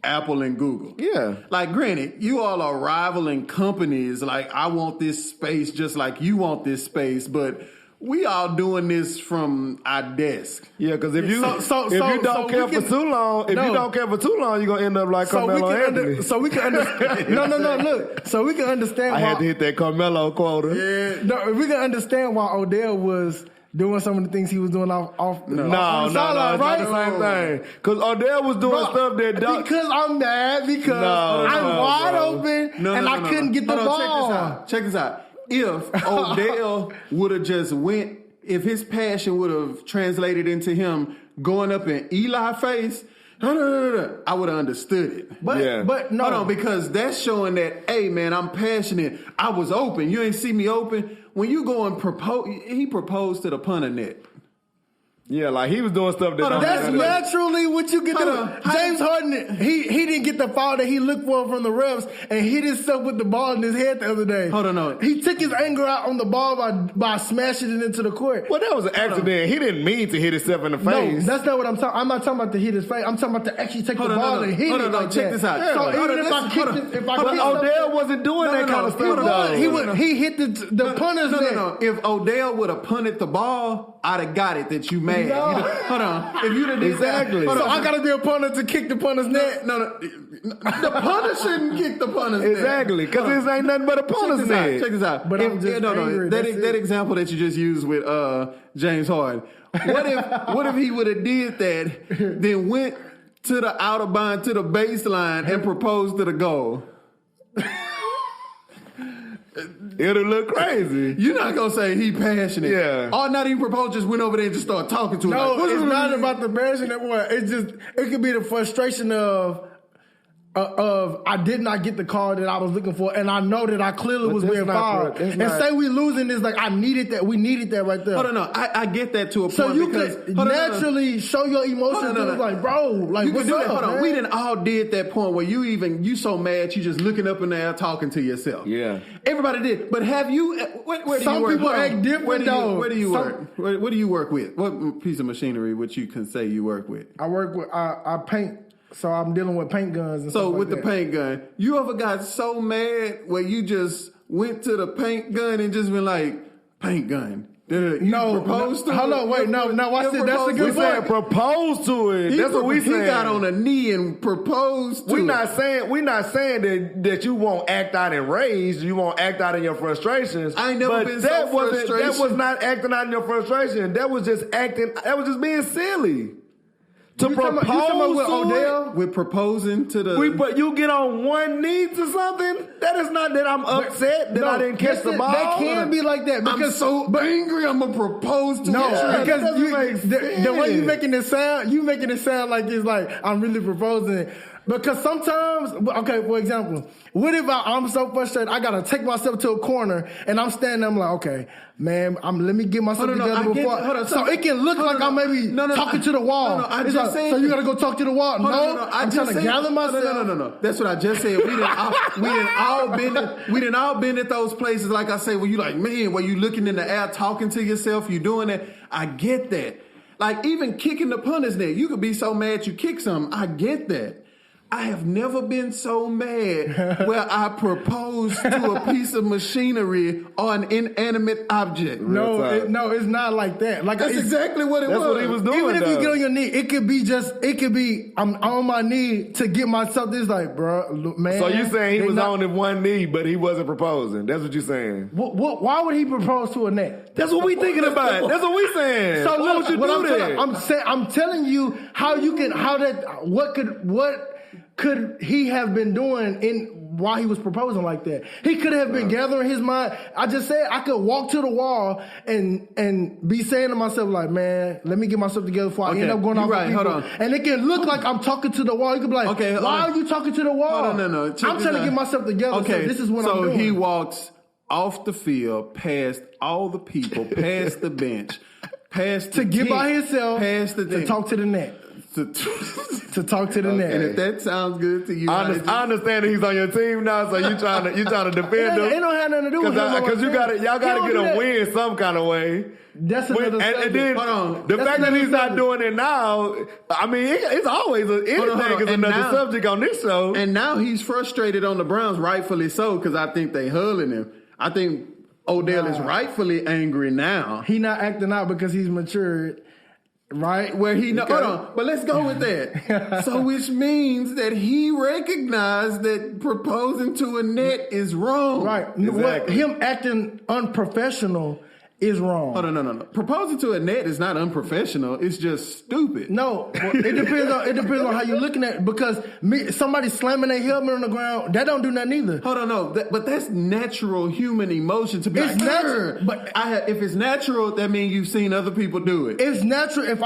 Apple and Google. Yeah. Like, granted, you all are rivaling companies. Like, I want this space just like you want this space, but we all doing this from our desk. Yeah, because if you don't care for too long, you're gonna end up like Carmelo Anthony. So we can understand. No. Look, so we can understand. I had to hit that Carmelo quota. Yeah. No, we can understand why Odell was doing some of the things he was doing off the sideline, right? It's not the same thing. Because Odell was doing stuff that because I'm mad I'm wide open and I couldn't get the ball. Check this out. If Odell would have just if his passion would have translated into him going up in Eli's face, I would have understood it. But no. Hold on, because that's showing that, hey, man, I'm passionate. I was open. You ain't see me open. When you go and propose, he proposed to the punter net. Yeah, like he was doing stuff that. Hold on, That's naturally what you get. James Harden, he didn't get the foul that he looked for from the refs and hit himself with the ball in his head the other day. Hold on, no. He took his anger out on the ball by smashing it into the court. Well, that was an accident. He didn't mean to hit himself in the face. No, that's not what I'm talking. I'm not talking about to hit his face. I'm talking about to actually take the ball and hit it like check that. this out. So even if I kicked it, But Odell wasn't doing that kind of stuff, though. He hit the punter's net. No. If Odell would have punted the ball, I'd have got it that you mad. No. Hold on. If you'd have did Exactly. that, So I gotta be a punter to kick the punter's net. No. The punter shouldn't kick the punter's net. Exactly, because this ain't nothing but a punter's net. Check this out. But I'm just angry, That example that you just used with James Harden. What if he would have did that, then went to the outer bound, to the baseline, and proposed to the goal? It'll look crazy. You're not gonna say he passionate. Yeah. Or not even propose, just went over there and just started talking to him. No, like, it's not about the passionate one. It could be the frustration of I did not get the call that I was looking for, and I know that I clearly was being fouled. And say we losing is like I needed that. We needed that right there. Hold on, no. I get that to a point. So you because, could naturally show your emotions. No. Like, bro, like you what's can do up, that. Hold on. man? We didn't all did that point where you so mad you just looking up in the air talking to yourself. Yeah. Everybody did. But have you? Where do Some you work? people act different, though. Where do you work? What do you work with? What piece of machinery which you can say you work with? I work with I paint. So I'm dealing with paint guns and so stuff with like the paint gun, you ever got so mad where you just went to the paint gun and just been like, paint gun? Proposed to hold it? on, wait, no, watch this. That's a We good said point. propose to it. That's what we said. He got on a knee and proposed to We it. not saying that you won't act out in rage. You won't act out in your frustrations. I ain't never been so frustration. That was not acting out in your frustration. That was just acting. That was just being silly. To propose with to Odell? it, With proposing to the... but you get on one knee to something? That is not that I'm upset that I didn't catch the ball. That can be like that. Because, I'm so angry, I'm going to propose to you. Because the way you making it sound, like it's like I'm really proposing. Because sometimes, okay, for example, what if I'm so frustrated, I gotta take myself to a corner and I'm standing there, I'm like, okay, man, let me get myself together before. So it can look like I'm maybe talking to the wall. So you gotta go talk to the wall. No, I'm trying to gather myself. No. That's what I just said. We didn't all been at those places, like I say, where you like, man, where you looking in the air, talking to yourself, you doing that. I get that. Like even kicking the punter's net, you could be so mad you kick something. I get that. I have never been so mad where I proposed to a piece of machinery or an inanimate object. No, it's not like that. Like that's exactly what it was. That's what he was doing. Even if you get on your knee, it could be I'm on my knee to get myself. This like, bro, man. So you saying he was on his one knee, but he wasn't proposing? That's what you're saying. Why would he propose to a net? That's what we thinking about. That's what we saying. So why would you do that? I'm telling you what could he have been doing while he was proposing like that? He could have been gathering his mind. I just said I could walk to the wall and be saying to myself like, man, let me get myself together before I end up going off with people. Hold on. And it can look like I'm talking to the wall. You could be like, why are you talking to the wall? No. I'm trying to get myself together. Okay. So this is what I'm doing. So he walks off the field, past all the people, past the bench, past the to get by himself, past the to talk to the net. To talk to the net. And if that sounds good to you, I understand that he's on your team now, so you trying to defend him. It don't have nothing to do with him. Because y'all got to get a win some kind of way. That's another subject. And then hold on. The fact that he's not doing it now, I mean, it's always anything is another subject on this show. And now he's frustrated on the Browns, rightfully so, because I think they hurling him. I think Odell is rightfully angry now. He not acting out because he's matured. Right? Where he hold on, but let's go with that. So which means that he recognized that proposing to a net is wrong. Right. Exactly. Him acting unprofessional is wrong. Oh, no. Proposing to a net is not unprofessional. It's just stupid. No, it depends on how you're looking at it. Because somebody slamming their helmet on the ground, that don't do nothing either. Hold on, no. But that's natural human emotion to be it's like, natural. But if it's natural, that means you've seen other people do it. It's natural. If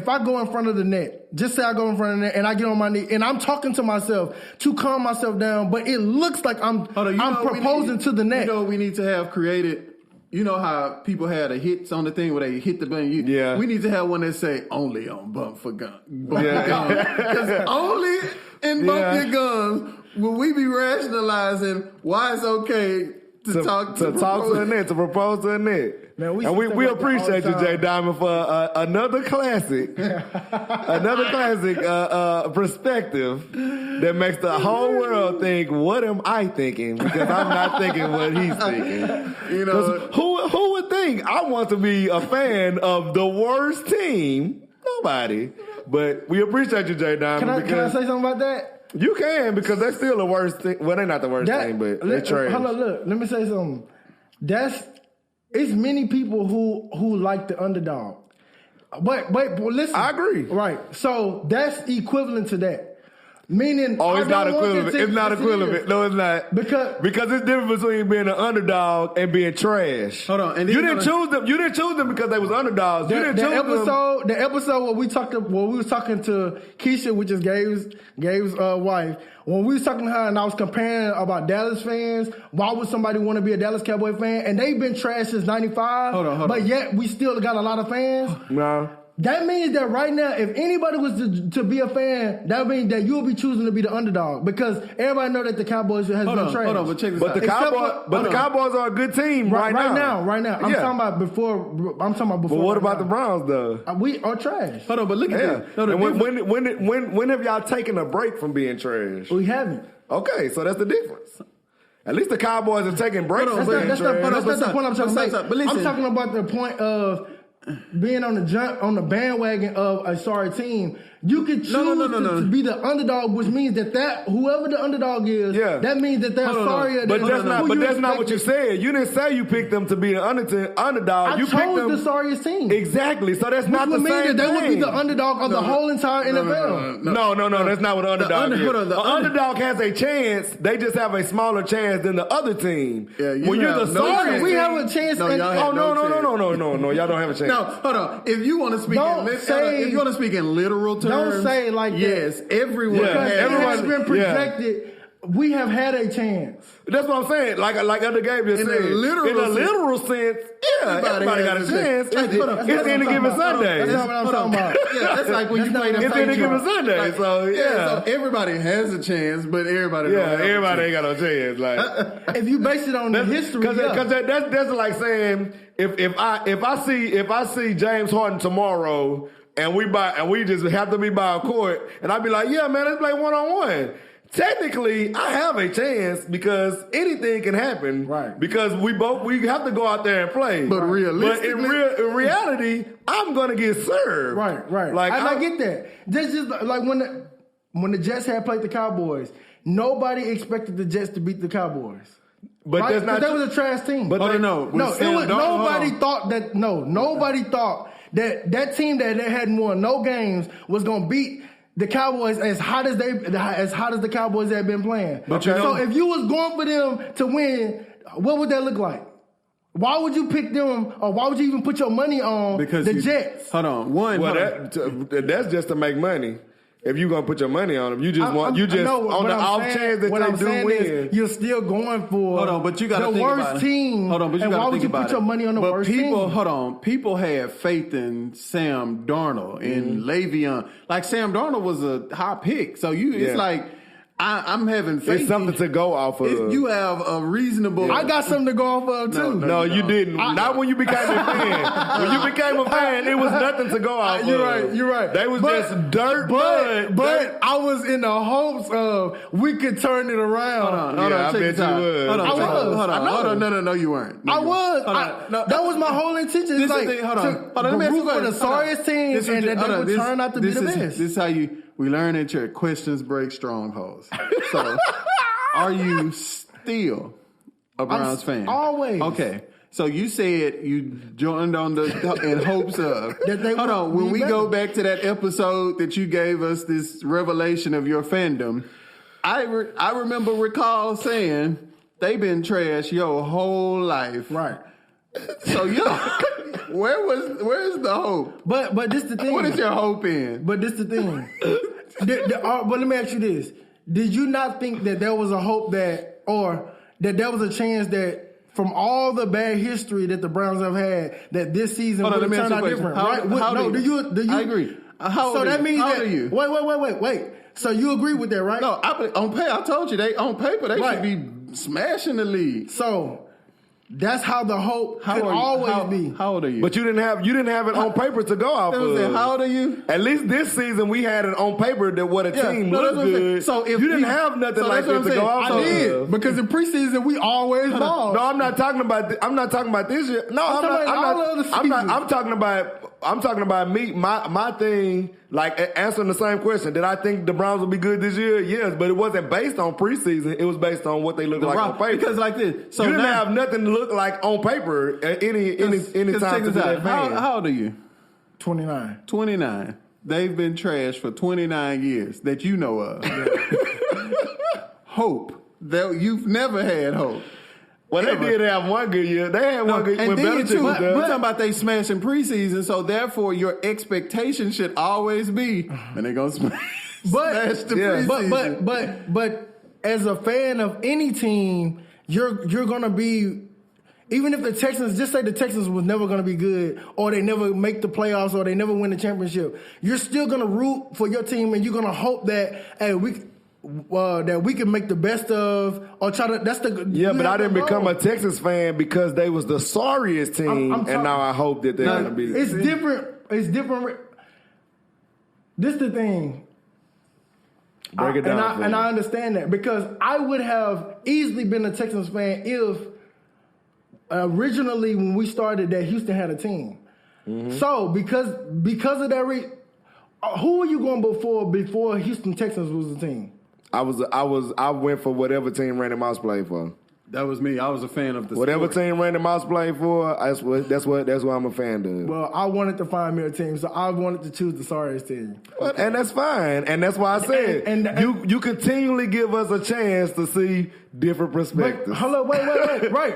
I go in front of the net, just say I go in front of the net and I get on my knee and I'm talking to myself to calm myself down, but it looks like I'm proposing to the net. You know what we need to have created? You know how people had the hits on the thing where they hit the button? Yeah. We need to have one that say, only on Bump for Gun. Because only in Bump Your Guns will we be rationalizing why it's okay to talk to a net, to propose to a net. Man, we appreciate you, Jay Diamond, for another classic, perspective that makes the whole world think, what am I thinking? Because I'm not thinking what he's thinking. You know, who would think I want to be a fan of the worst team? Nobody. But we appreciate you, Jay Diamond. Can I say something about that? You can, because they're still the worst thing. Well, they're not the worst thing, but they're trash. Hold on, look. Let me say something. It's many people who like the underdog. But listen. I agree. Right. So that's equivalent to that. Meaning, it's not equivalent. It's not equivalent. No, it's not. Because it's different between being an underdog and being trash. Hold on. And you didn't choose them. You didn't choose them because they was underdogs. You didn't choose them. The episode where we was talking to Keisha, which is Gabe's wife. When we was talking to her and I was comparing about Dallas fans, why would somebody want to be a Dallas Cowboy fan? And they've been trash since '95. Hold on. But yet we still got a lot of fans. No. That means that right now, if anybody was to be a fan, that means that you'll be choosing to be the underdog because everybody know that the Cowboys has been trash. Hold on, but check this out. The Cowboys are a good team right now. Right now. I'm talking about before. But what about the Browns though? We are trash. Hold on, but look at that. No, when have y'all taken a break from being trash? We haven't. Okay, so that's the difference. At least the Cowboys are taking breaks from being trash. That's the point I'm trying to make. I'm talking about the point of being on the bandwagon of a sorry team. You could choose to be the underdog, which means that whoever the underdog is, that means that they're sorrier. But that's not what you said. You didn't say you picked them to be an underdog. You chose the sorriest team. Exactly. So that's not the same thing. They would be the underdog of the whole entire NFL. No. That's not what an underdog is. The underdog has a chance. They just have a smaller chance than the other team. Yeah, when you're the sorry, we have a chance. No. Y'all don't have a chance. No, hold on. If you want to speak in literal terms. Don't say like that. Yes, everyone has been projected. We have had a chance. That's what I'm saying. Like other Gabe just said. In a literal sense, everybody got a chance. It's any given Sunday. That's not what I'm talking about. Yeah, that's like when you play the It's any given Sunday. So everybody has a chance, but everybody ain't got no chance. Like if you base it on the history, because that's like saying if I see James Harden tomorrow. And we just have to be by a court, and I'd be like, yeah, man, let's play 1-on-1. Technically, I have a chance because anything can happen. Right. Because we have to go out there and play. But realistically, but in reality, I'm gonna get served. Right. Like I get that. This is like when the Jets had played the Cowboys, nobody expected the Jets to beat the Cowboys. But right? that's not. That was a trash team. But nobody thought that. No, nobody thought that team that hadn't won no games was gonna beat the Cowboys as hot as the Cowboys had been playing. So if you was going for them to win, what would that look like? Why would you pick them, or why would you even put your money on the Jets? Hold on, that's just to make money. If you're gonna put your money on them, on the off chance that they do win. You're still going for the worst team. Hold on, but you got to think about it. Why would you put your money on the worst team? Hold on, people had faith in Sam Darnold and Le'Veon. Like Sam Darnold was a high pick, so it's like. I'm having faith. It's something to go off of. You have a reasonable. Yeah. I got something to go off of too. No, you didn't. Not when you became a fan. When you became a fan, it was nothing to go off of. You're right. They was just dirt. But I was in the hopes of we could turn it around. Hold on. I bet you would. Hold on. No, you weren't. I was. That was my whole intention. It's like hold on. Let me ask you for the sorriest team, and that they would turn out to be the best. This is how we learn that your questions break strongholds. So, are you still a Browns fan? Always. Okay. So you said you joined on in hopes of. Hold on. When we go back to that episode that you gave us this revelation of your fandom, I recall saying they've been trash your whole life. Right. So where's the hope? But this the thing. What is your hope in? But this the thing. But let me ask you this: did you not think that there was a hope that there was a chance that from all the bad history that the Browns have had, that this season would have turned out different. Do you? I agree. How old so that means how that. Old are you? Wait. So you agree with that, right? No, on paper, I told you on paper they should be smashing the league. So that's how the hope could always be. How old are you? But you didn't have it on paper to go off of. How old are you? At least this season we had it on paper that what a team looked good. So if you didn't have nothing like that to go off of. I did, because in preseason we always lost. No, I'm not talking about this year. No, I'm talking about me. My thing, like answering the same question. Did I think the Browns would be good this year? Yes, but it wasn't based on preseason. It was based on what they look like on paper. Because like this, so you didn't have nothing to look like on paper at any time to that fan. How old are you? 29. 29. They've been trashed for 29 years that you know of. Hope. You've never had hope. Well, they did have one good year. They had one good year. And then too, we're talking about they smashing preseason, so therefore your expectation should always be, and they're gonna smash the preseason. But as a fan of any team, you're gonna be. Even if the Texans, just say the Texans was never going to be good, or they never make the playoffs, or they never win the championship, you're still going to root for your team, and you're going to hope that that we can make the best of, or try to. That's the but I didn't become a Texas fan because they was the sorriest team, and now I hope that they're going to be. It's different. It's different. This is the thing. Break it down, and I understand that, because I would have easily been a Texans fan if. Originally, when we started, that Houston had a team. Mm-hmm. So because of that, who were you going before Houston Texans was a team? I went for whatever team Randy Moss played for. That was me. I was a fan of the whatever sport. team Randy Moss played for. That's what I'm a fan of. Well, I wanted to find me a team, so I wanted to choose the sorriest team. Well, and that's fine, and that's why I said you continually give us a chance to see different perspectives. Hello, wait,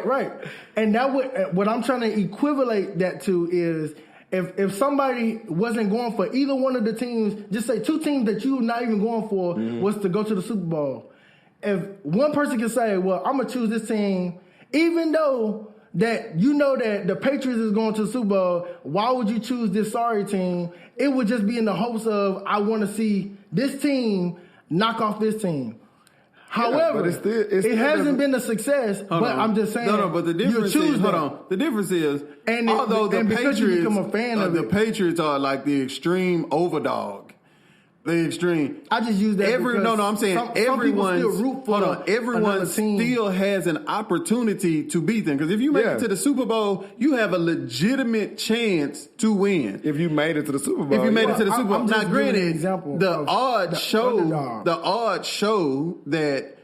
right. And that what I'm trying to equivalate that to is if somebody wasn't going for either one of the teams, just say two teams that you're not even going for was to go to the Super Bowl. If one person can say, well, I'm going to choose this team, even though that you know that the Patriots is going to the Super Bowl, why would you choose this sorry team? It would just be in the hopes of, I want to see this team knock off this team. However, it hasn't been a success, I'm just saying. But the difference is, the difference is, although the Patriots, become a fan of the Patriots are like the extreme overdog. The extreme. I just use that. I'm saying everyone still root for everyone still has an opportunity to beat them. Because if you make it to the Super Bowl, you have a legitimate chance to win. If you made it to the Super Bowl. If you made it to the Super Bowl. Now, granted, the odds show that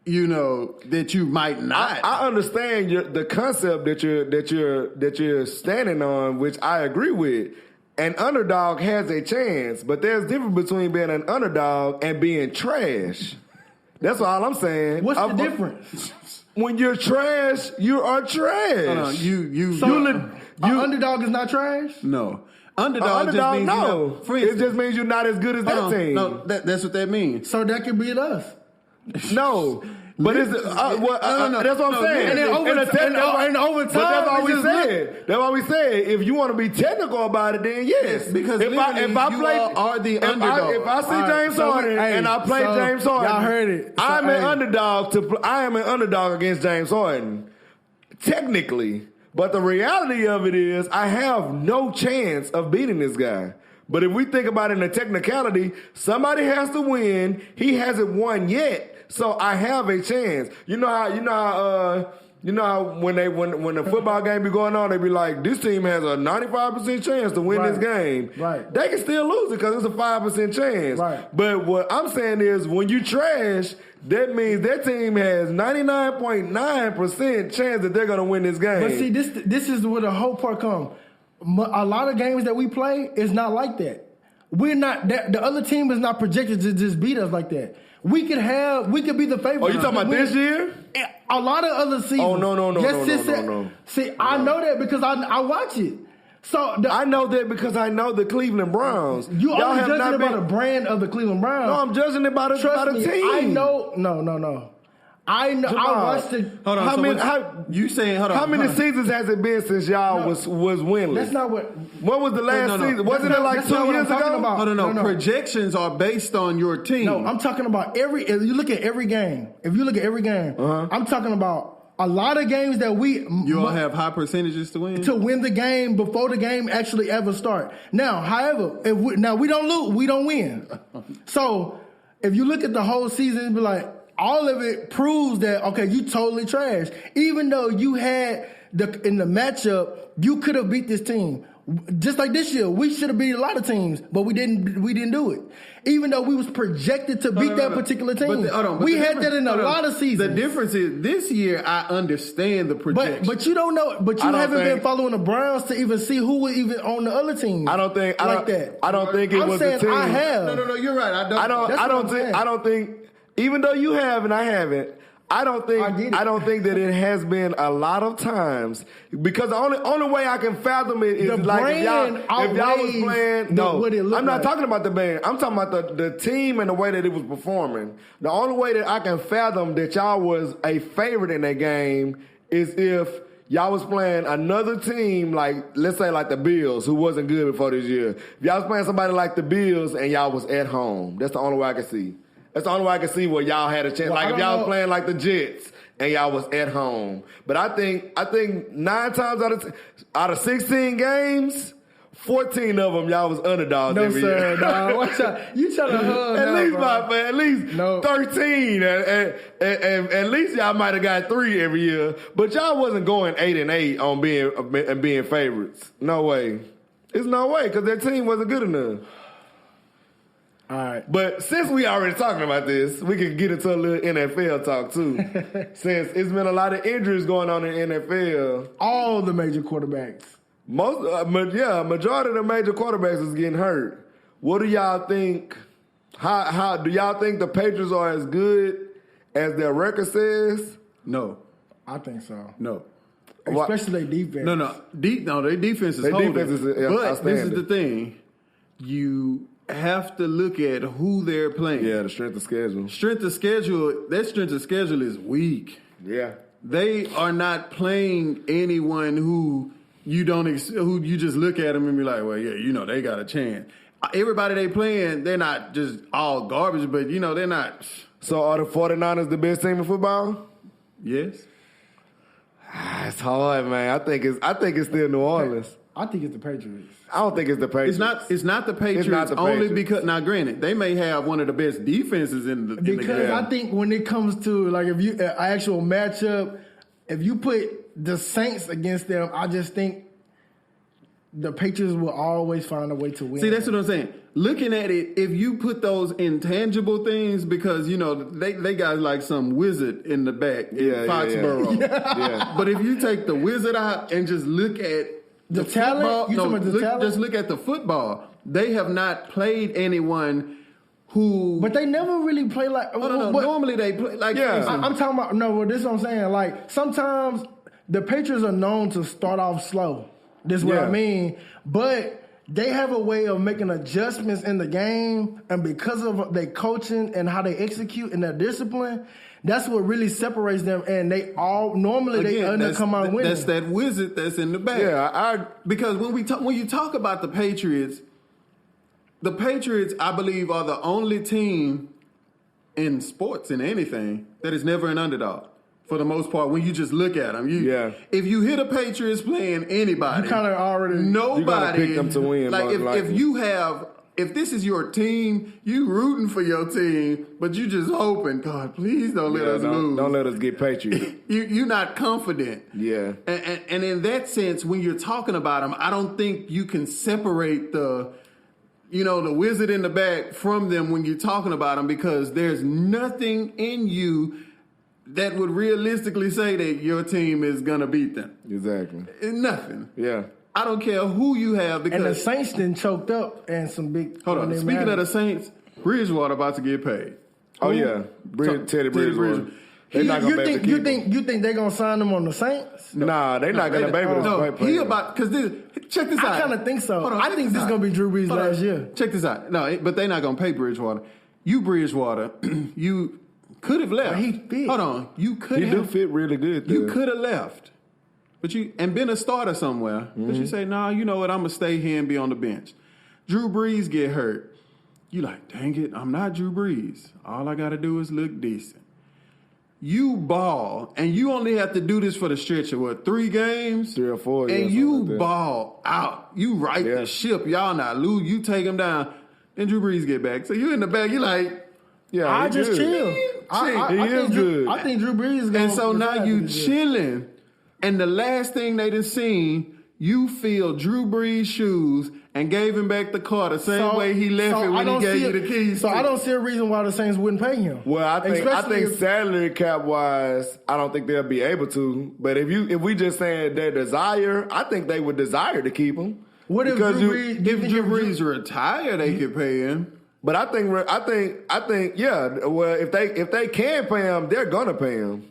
that you might not. I understand the concept that you're standing on, which I agree with. An underdog has a chance, but there's a difference between being an underdog and being trash. That's all I'm saying. What's the difference? When you're trash, you are trash. An underdog is not trash? No. Underdog just means no. It just means you're not as good as that team. No, that's what that means. So that could be us. No. But it's that's what I'm saying. And over time, but that's all we said. That's why we said. If you want to be technical about it, then yes. Because if I are the underdog. If I see James Harden and I play James Harden, y'all heard it. I am an underdog against James Harden, technically. But the reality of it is, I have no chance of beating this guy. But if we think about it in a technicality, somebody has to win. He hasn't won yet. So I have a chance. You know how when the football game be going on, they be like, this team has a 95% chance to win this game. Right. They can still lose it because it's a 5% chance. Right. But what I'm saying is, when you trash, that means that team has 99.9% chance that they're going to win this game. But see, this is where the whole part comes. A lot of games that we play is not like that. We're not that. The other team is not projected to just beat us like that. We could be the favorite. Oh, you talking about this year? A lot of other seasons. Oh, no. See, I know that because I watch it. So I know that because I know the Cleveland Browns. Y'all only judging it by the brand of the Cleveland Browns. No, I'm judging it by the team. I know. No. I know. Jamal, I watched it. Hold on. How so many? what you saying? Hold on. How many hold on. seasons has it been since y'all was winless? That's not what. When was the last No, no. season? Wasn't it like That's 2 not what years I'm talking ago? about. No. Projections are based on your team. No, I'm talking about if you look at every game. If you look at every game, I'm talking about a lot of games that You all have high percentages to win. to win the game before the game actually ever start. Now, however, if we don't lose, we don't win. So if you look at the whole season, it'd be like all of it proves that okay, you totally trash. Even though you had in the matchup, you could have beat this team. Just like this year, we should have beat a lot of teams, but we didn't do it. Even though we was projected to beat that particular team, we had that in a lot of seasons. The difference is this year I understand the projection. But you don't know. But you haven't been following the Browns to even see who was even on the other team. I don't think that. I don't think it I'm was saying the team. I have. No, you're right. I don't think. Even though you have and I haven't, I don't think that it has been a lot of times because the only way I can fathom it is the like if y'all was playing. What it I'm not like. talking about the band. I'm talking about the team and the way that it was performing. The only way that I can fathom that y'all was a favorite in that game is if y'all was playing another team like let's say like the Bills who wasn't good before this year. If y'all was playing somebody like the Bills and y'all was at home, that's the only way I can see. That's the only way I can see where y'all had a chance. Well, like if y'all was playing like the Jets and y'all was at home. But I think 9 times out of 16 games, 14 of them y'all was underdogs every year. No, watch out. You trying to hug at least 13. And at least y'all might have got 3 every year. But y'all wasn't going 8-8 on being favorites. No way. There's no way because their team wasn't good enough. All right. But since we already talking about this, we can get into a little NFL talk too. Since it's been a lot of injuries going on in NFL. All the major quarterbacks. Majority of the major quarterbacks is getting hurt. What do y'all think? How do y'all think the Patriots are as good as their record says? No. I think so. No. Especially their defense. No, their defense is holding. But this is the thing. You have to look at who they're playing. Yeah, the strength of schedule. Their strength of schedule is weak. Yeah. They are not playing anyone who you just look at them and be like, well, yeah, they got a chance. Everybody they playing, they're not just all garbage, but they're not. So are the 49ers the best team in football? Yes. It's hard, man. I think it's still New Orleans. I think it's the Patriots. I don't think it's the Patriots. It's not the Patriots. Only because now, granted, they may have one of the best defenses in the game. Because I think when it comes to like if you an actual matchup, if you put the Saints against them, I just think the Patriots will always find a way to win. See, that's what I'm saying. Looking at it, if you put those intangible things, because they got like some wizard in the back in Foxborough. Yeah. But if you take the wizard out and just look at the talent, talent? Just look at the football. They have not played anyone who. But they never really play like. Normally they play like. Yeah, I'm talking about. No, this is what I'm saying. Like sometimes the Patriots are known to start off slow. This is what I mean. But they have a way of making adjustments in the game, and because of their coaching and how they execute and their discipline, that's what really separates them. And they all normally they come out winning. That's that wizard that's in the back. Yeah, because when you talk about the Patriots, I believe are the only team in sports in anything that is never an underdog. For the most part, when you just look at them, if you hit a Patriots playing anybody, you kind of already nobody pick them to win. Like if this is your team, you rooting for your team, but you just hoping, God, please don't let us lose. Don't let us get Patriots. You're not confident. Yeah. And in that sense, when you're talking about them, I don't think you can separate the wizard in the back from them when you're talking about them, because there's nothing in you that would realistically say that your team is going to beat them. Exactly. Nothing. Yeah. I don't care who you have, because... And the Saints then choked up and some big... Hold on. Speaking of the Saints, Bridgewater about to get paid. Oh, yeah. Teddy Bridgewater. They're not going to be able to keep him. You think they're going to sign him on the Saints? Nah, they're not going to be able to play him. Check this out. I kind of think so. I think this is going to be Drew Brees last year. Check this out. No, but they're not going to pay Bridgewater. You, Bridgewater, you Could have left. But he fit. Hold on. You could He have. do fit really good there. You could have left. But and been a starter somewhere. But you say, nah, you know what? I'm going to stay here and be on the bench. Drew Brees get hurt. You like, dang it, I'm not Drew Brees. All I got to do is look decent. You ball, and you only have to do this for the stretch of, 3 games? 3 or 4, yeah, and you like that. ball out. You right the ship. Y'all not lose. You take them down. Then Drew Brees get back. So you in the back, you like... Yeah, I he just good. chill. He I is think good. I think Drew Brees is going And so now you chilling, and the last thing they done seen, you feel Drew Brees' shoes and gave him back the car the same way he left it when he gave you the keys. So I don't see a reason why the Saints wouldn't pay him. Well, I think Especially salary cap wise, I don't think they'll be able to. But if we just saying their desire, I think they would desire to keep him. What if Because Drew Brees? If Drew Brees retire, they could pay him. But I think, yeah. Well, if they can pay him, they're gonna pay him.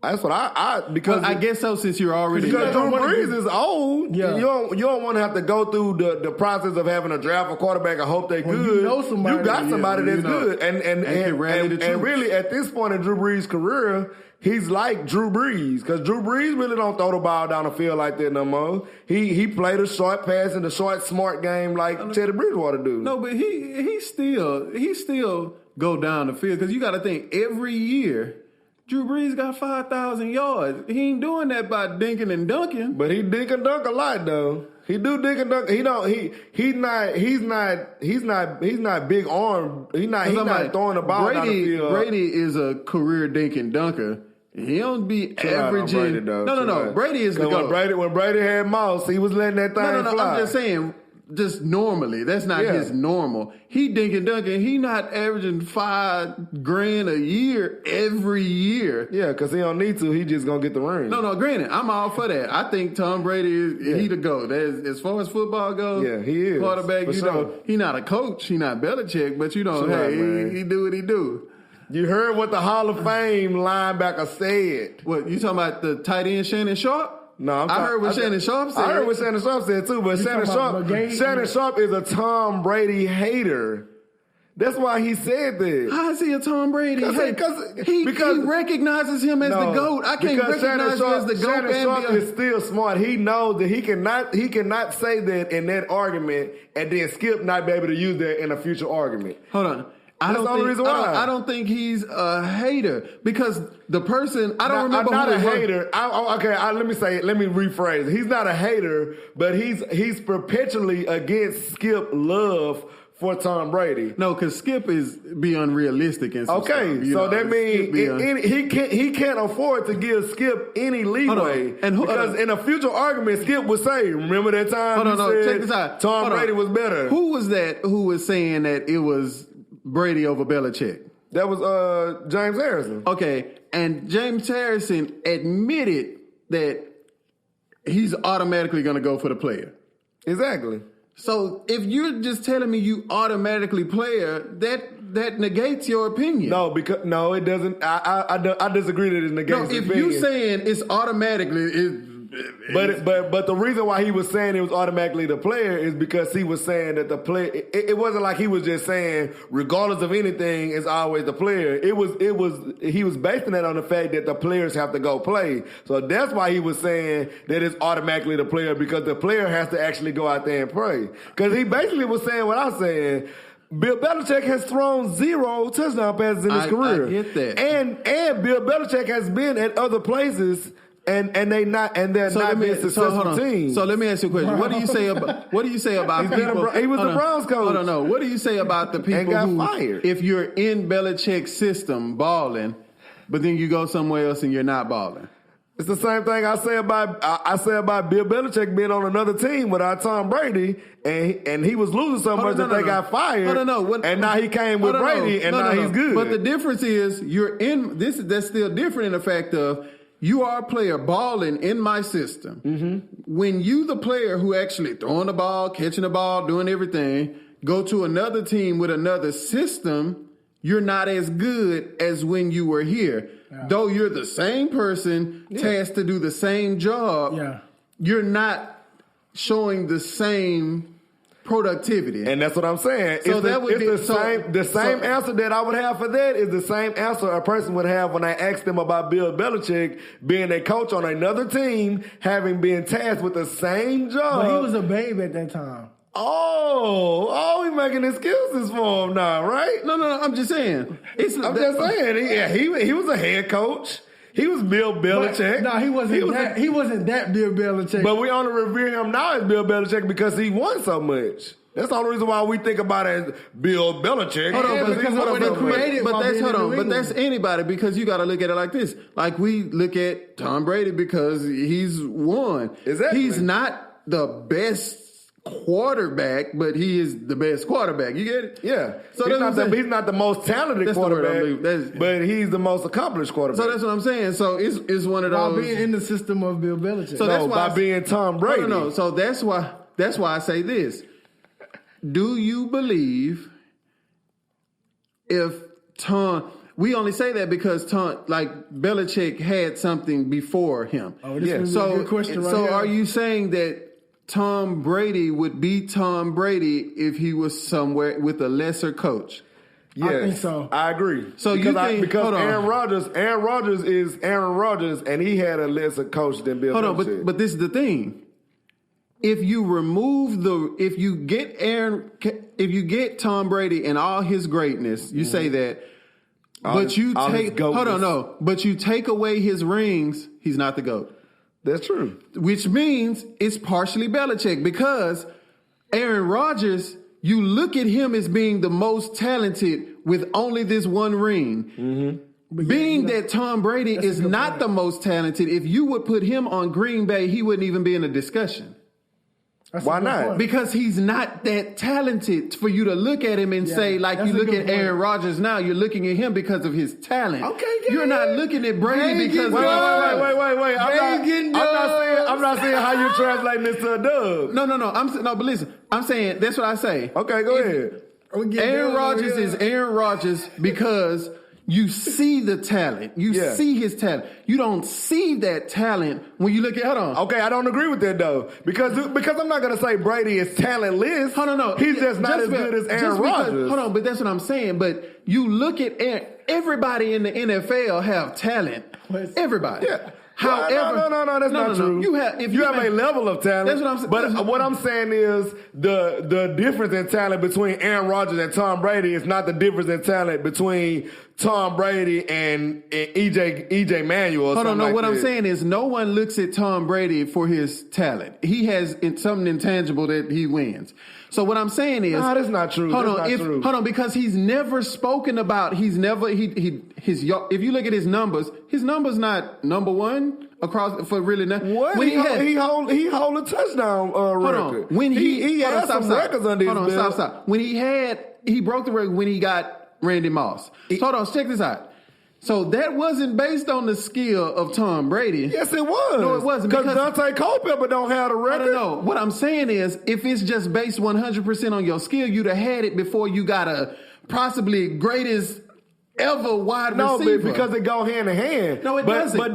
That's what because I guess so. Since you're already because don't Drew wanna Brees is old. Yeah. You don't want to have to go through the process of having to draft a quarterback and hope they Well, good. you know somebody- You got somebody Yeah, that's you know. good, and can rally the troops. really at this point in Drew Brees' career, he's like Drew Brees because Drew Brees really don't throw the ball down the field like that no more. He played a short pass and the short smart game like Teddy Bridgewater do. No, but he still go down the field because you got to think every year. Drew Brees got 5,000 yards. He ain't doing that by dinking and dunking. But he dink and dunk a lot though. He do dink and dunk. He's not big arm. He's not throwing the ball down the field. Brady is a career dink and dunker. He don't be averaging. Brady, though. No. Brady is the when GOAT. when Brady had Mouse, he was letting that thing No. fly. I'm just saying, just normally. That's not his normal. He dink and dunking. He not averaging $5,000 a year every year. Yeah, because he don't need to. He just gonna get the ring. No. Granted, I'm all for that. I think Tom Brady he the GOAT. As far as football goes, Yeah, he is. Quarterback, For you sure. know, he not a coach. He not Belichick, but you know, Sure, hey, man. he do what he do. You heard what the Hall of Fame linebacker said. What you talking about? The tight end Shannon Sharp? No, I heard what Shannon Sharp said. I heard what Shannon Sharp said too, but Shannon Sharp is a Tom Brady hater. That's why he said that. How is he a Tom Brady? Because he recognizes him as the GOAT. I can't recognize you as the GOAT. Shannon Sharp is still smart. He knows that he cannot say that in that argument and then Skip not be able to use that in a future argument. Hold on. That's the only reason why. I don't think he's a hater because the person I don't remember. I'm not who a it was. hater. Let me rephrase it. He's not a hater, but he's perpetually against Skip love for Tom Brady. No, because Skip is be unrealistic and stuff. Okay, You so know, that means he can't afford to give Skip any leeway. Because in a future argument, Skip would say, "Remember that time check this out. Tom Brady was better." Who was that? Who was saying that it was Brady over Belichick? That was James Harrison. Okay, and James Harrison admitted that he's automatically going to go for the player. Exactly. So if you're just telling me you automatically player, that negates your opinion. No, it doesn't. I disagree that it negates. No, if opinion. you saying it's automatically, But the reason why he was saying it was automatically the player is because he was saying that the player. It wasn't like he was just saying regardless of anything, it's always the player. He was basing that on the fact that the players have to go play. So that's why he was saying that it's automatically the player because the player has to actually go out there and play. Because he basically was saying what I'm saying. Bill Belichick has thrown 0 touchdown passes in his career. I get that. And Bill Belichick has been at other places and they're not being successful teams. So let me ask you a question. What do you say about people? He was the Browns coach. I don't know. What do you say about the people got who, fired. if you're in Belichick's system balling, but then you go somewhere else and you're not balling? It's the same thing I say about Bill Belichick being on another team without Tom Brady, and he was losing so much that they got fired. And now he came with Brady, and now he's good. But the difference is you're in this. That's still different in the fact of you are a player balling in my system. Mm-hmm. When you, the player who actually throwing the ball, catching the ball, doing everything, go to another team with another system, you're not as good as when you were here. Yeah. Though you're the same person tasked to do the same job, you're not showing the same productivity. And that's what I'm saying. So It's that would be the same answer that I would have for that is the same answer a person would have when I asked them about Bill Belichick being a coach on another team, having been tasked with the same job. But he was a babe at that time. Oh, we making excuses for him now, right? No, I'm just saying. I'm just saying. He was a head coach. He was Bill Belichick. No, he wasn't that Bill Belichick. But we only revere him now as Bill Belichick because he won so much. That's the only reason why we think about it as Bill Belichick. But that's anybody because you got to look at it like this. Like we look at Tom Brady because he's won. Exactly. He's not the best quarterback, but he is the best quarterback. You get it? Yeah. So he's not the most talented quarterback, but he's the most accomplished quarterback. So that's what I'm saying. So it's one of those. By being in the system of Bill Belichick. So that's why being Tom Brady. No. So that's why I say this. Do you believe if Tom? We only say that because Tom, like Belichick, had something before him. Oh, this is a good question. So are you saying that Tom Brady would be Tom Brady if he was somewhere with a lesser coach? Yes, I think so. I agree. So because Aaron Rodgers is Aaron Rodgers, and he had a lesser coach than Bill Belichick. But this is the thing. If you get Tom Brady and all his greatness, you say that, but you take away his rings, he's not the GOAT. That's true. Which means it's partially Belichick because Aaron Rodgers, you look at him as being the most talented with only this one ring. Mm-hmm. Being that Tom Brady is not the most talented, if you would put him on Green Bay, he wouldn't even be in a discussion. Why not? Because he's not that talented for you to look at him and say, like you look at Aaron Rodgers now, you're looking at him because of his talent. Okay, you're not looking at Brady because wait. I'm not saying how you translate this to a dub. No. But listen, I'm saying that's what I say. Okay, go ahead. Aaron Rodgers is Aaron Rodgers because you see the talent. You see his talent. You don't see that talent when you look at. Hold on. Okay, I don't agree with that though because I'm not gonna say Brady is talentless. Hold on, no. He's just not as good as Aaron Rodgers. Hold on, but that's what I'm saying. But you look at everybody in the NFL have talent. Everybody. Yeah. However, no, that's not true. You have a level of talent. That's what I'm saying. But what I'm saying is the difference in talent between Aaron Rodgers and Tom Brady is not the difference in talent between Tom Brady and EJ Manuel. Hold on, no. What I'm saying is no one looks at Tom Brady for his talent. He has something intangible that he wins. So what I'm saying is, no, that's not true. Hold on, because he's never spoken about. If you look at his numbers not number one across for really. What he hold a touchdown record. Hold on. When he had some records under his belt. Stop. When he broke the record when he got Randy Moss. Hold on, check this out. So that wasn't based on the skill of Tom Brady. Yes, it was. No, it wasn't. Because Dante Culpepper don't have the record. I don't know. What I'm saying is, if it's just based 100% on your skill, you'd have had it before you got a possibly greatest ever wide receiver. No, because it go hand in hand. No, it doesn't. But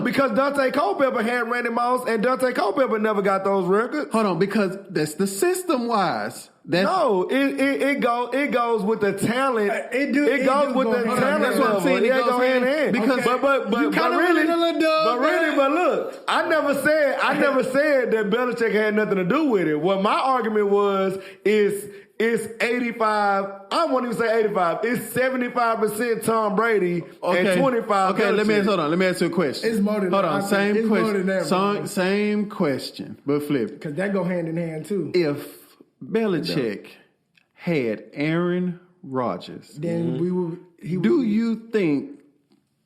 because Dante Culpepper had Randy Moss, and Dante Culpepper never got those records. Hold on, because that's the system-wise. No, it goes with the talent. It goes with the talent. That's what I'm saying. It goes hand in hand. Because but look, I never said that Belichick had nothing to do with it. What my argument was is it's 85. I won't even say 85. It's 75% Tom Brady and 25. Okay, let me ask you a question. It's more than that. Hold on, same question. Same question, but flip it. Because that go hand in hand too. If Belichick had Aaron Rodgers, then do you think?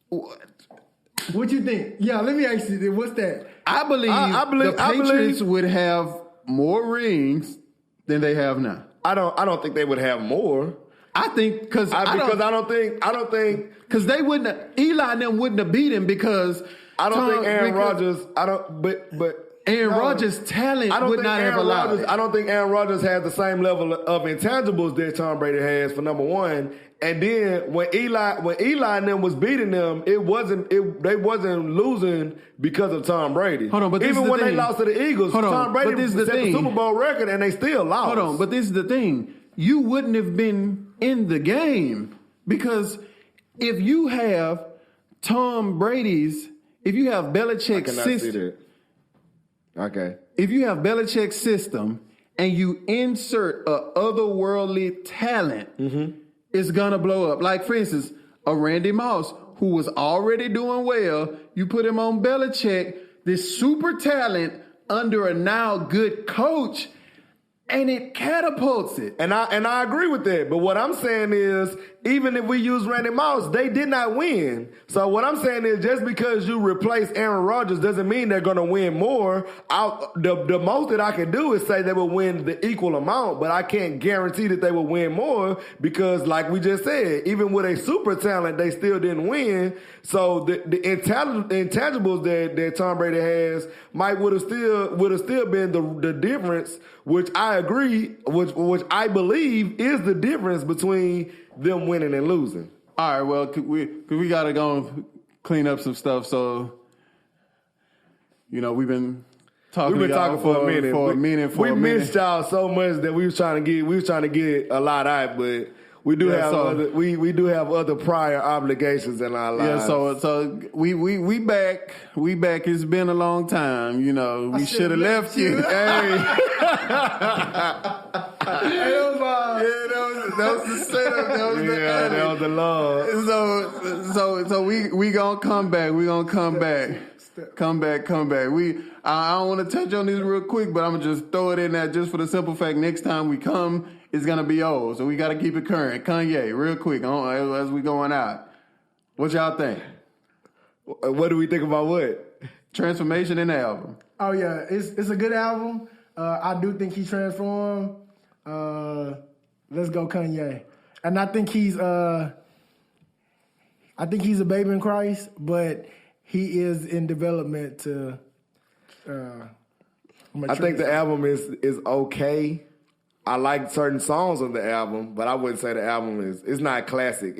What you think? Yeah, let me ask you. What's that? I believe the Patriots would have more rings than they have now. I don't think they would have more. I think because I don't think because they wouldn't. Eli and them wouldn't have beat him because I don't think Aaron Rodgers. I don't. But Aaron Rodgers' talent would not have allowed it. I don't think Aaron Rodgers has the same level of intangibles that Tom Brady has, for number one. And then when Eli and them was beating them, they wasn't losing because of Tom Brady. Hold on, but even when they lost to the Eagles, Tom Brady set the Super Bowl record and they still lost. Hold on, but this is the thing. You wouldn't have been in the game because if you have Belichick's system. Okay. If you have Belichick's system and you insert a otherworldly talent, it's gonna blow up. Like, for instance, a Randy Moss who was already doing well, you put him on Belichick, this super talent under a now good coach, and it catapults it. And I agree with that. But what I'm saying is, even if we use Randy Moss, they did not win. So what I'm saying is, just because you replace Aaron Rodgers doesn't mean they're going to win more. The most that I can do is say they will win the equal amount, but I can't guarantee that they will win more because, like we just said, even with a super talent, they still didn't win. So the intangibles that Tom Brady has would have still been the difference, which I agree, which I believe is the difference between them winning and losing. All right, well, we got to go clean up some stuff. So, we've been talking for a minute. We missed minute. y'all so much that we was trying to get a lot out, but we do have other prior obligations in our lives. Yeah, so we back. We back. It's been a long time. We should have left you. Hey. That was the setup. That was the edit. That was the law. So we gonna come back. We gonna come back. Come back. I don't want to touch on this real quick, but I'm gonna just throw it in there just for the simple fact. Next time we come, it's gonna be old, so we gotta keep it current. Kanye, real quick, as we going out. What y'all think? What do we think about what? Transformation in the album. Oh yeah, it's a good album. I do think he transformed. Let's go Kanye. And I think he's a baby in Christ, but he is in development to I think the album is okay. I like certain songs on the album, but I wouldn't say the album is not classic.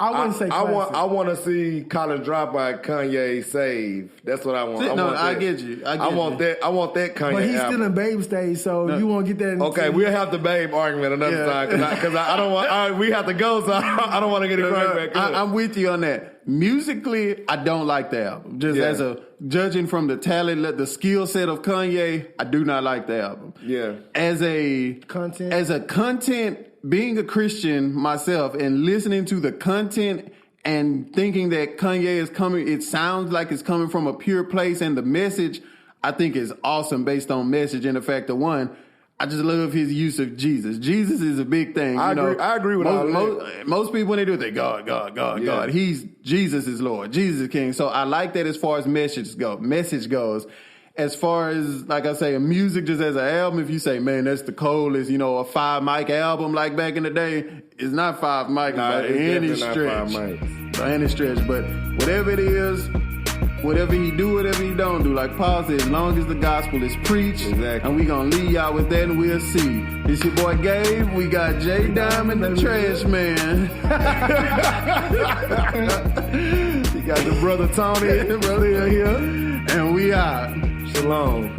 I wouldn't say classic. I want to see College Dropout Kanye save. That's what I want. I get you. I want that Kanye. But he's album. still in babe stage, so you won't get that. Okay, we'll have the babe argument another time because I don't want. We have to go, so I don't want to get it right back up. I'm with you on that. Musically, I don't like the album. As a judging from the talent, the skill set of Kanye, I do not like the album. Yeah. As a content, being a Christian myself and listening to the content and thinking that Kanye is coming, it sounds like it's coming from a pure place, and the message I think is awesome based on message and the fact that one, I just love his use of Jesus. Jesus is a big thing. I agree with all that. Most people, when they do it, they God. Jesus is Lord. Jesus is King. So I like that as far as message goes. As far as, like I say, music just as an album, if you say, man, that's the coldest, a 5 mic album like back in the day, it's not 5 mics by any stretch. By any stretch. But whatever it is, whatever he do, whatever he don't do, like Paul said, as long as the gospel is preached, and we gonna leave y'all with that, and we'll see. It's your boy Gabe. We got J Diamond, the trash man. You got the brother Tony still here. And we out. Shalom.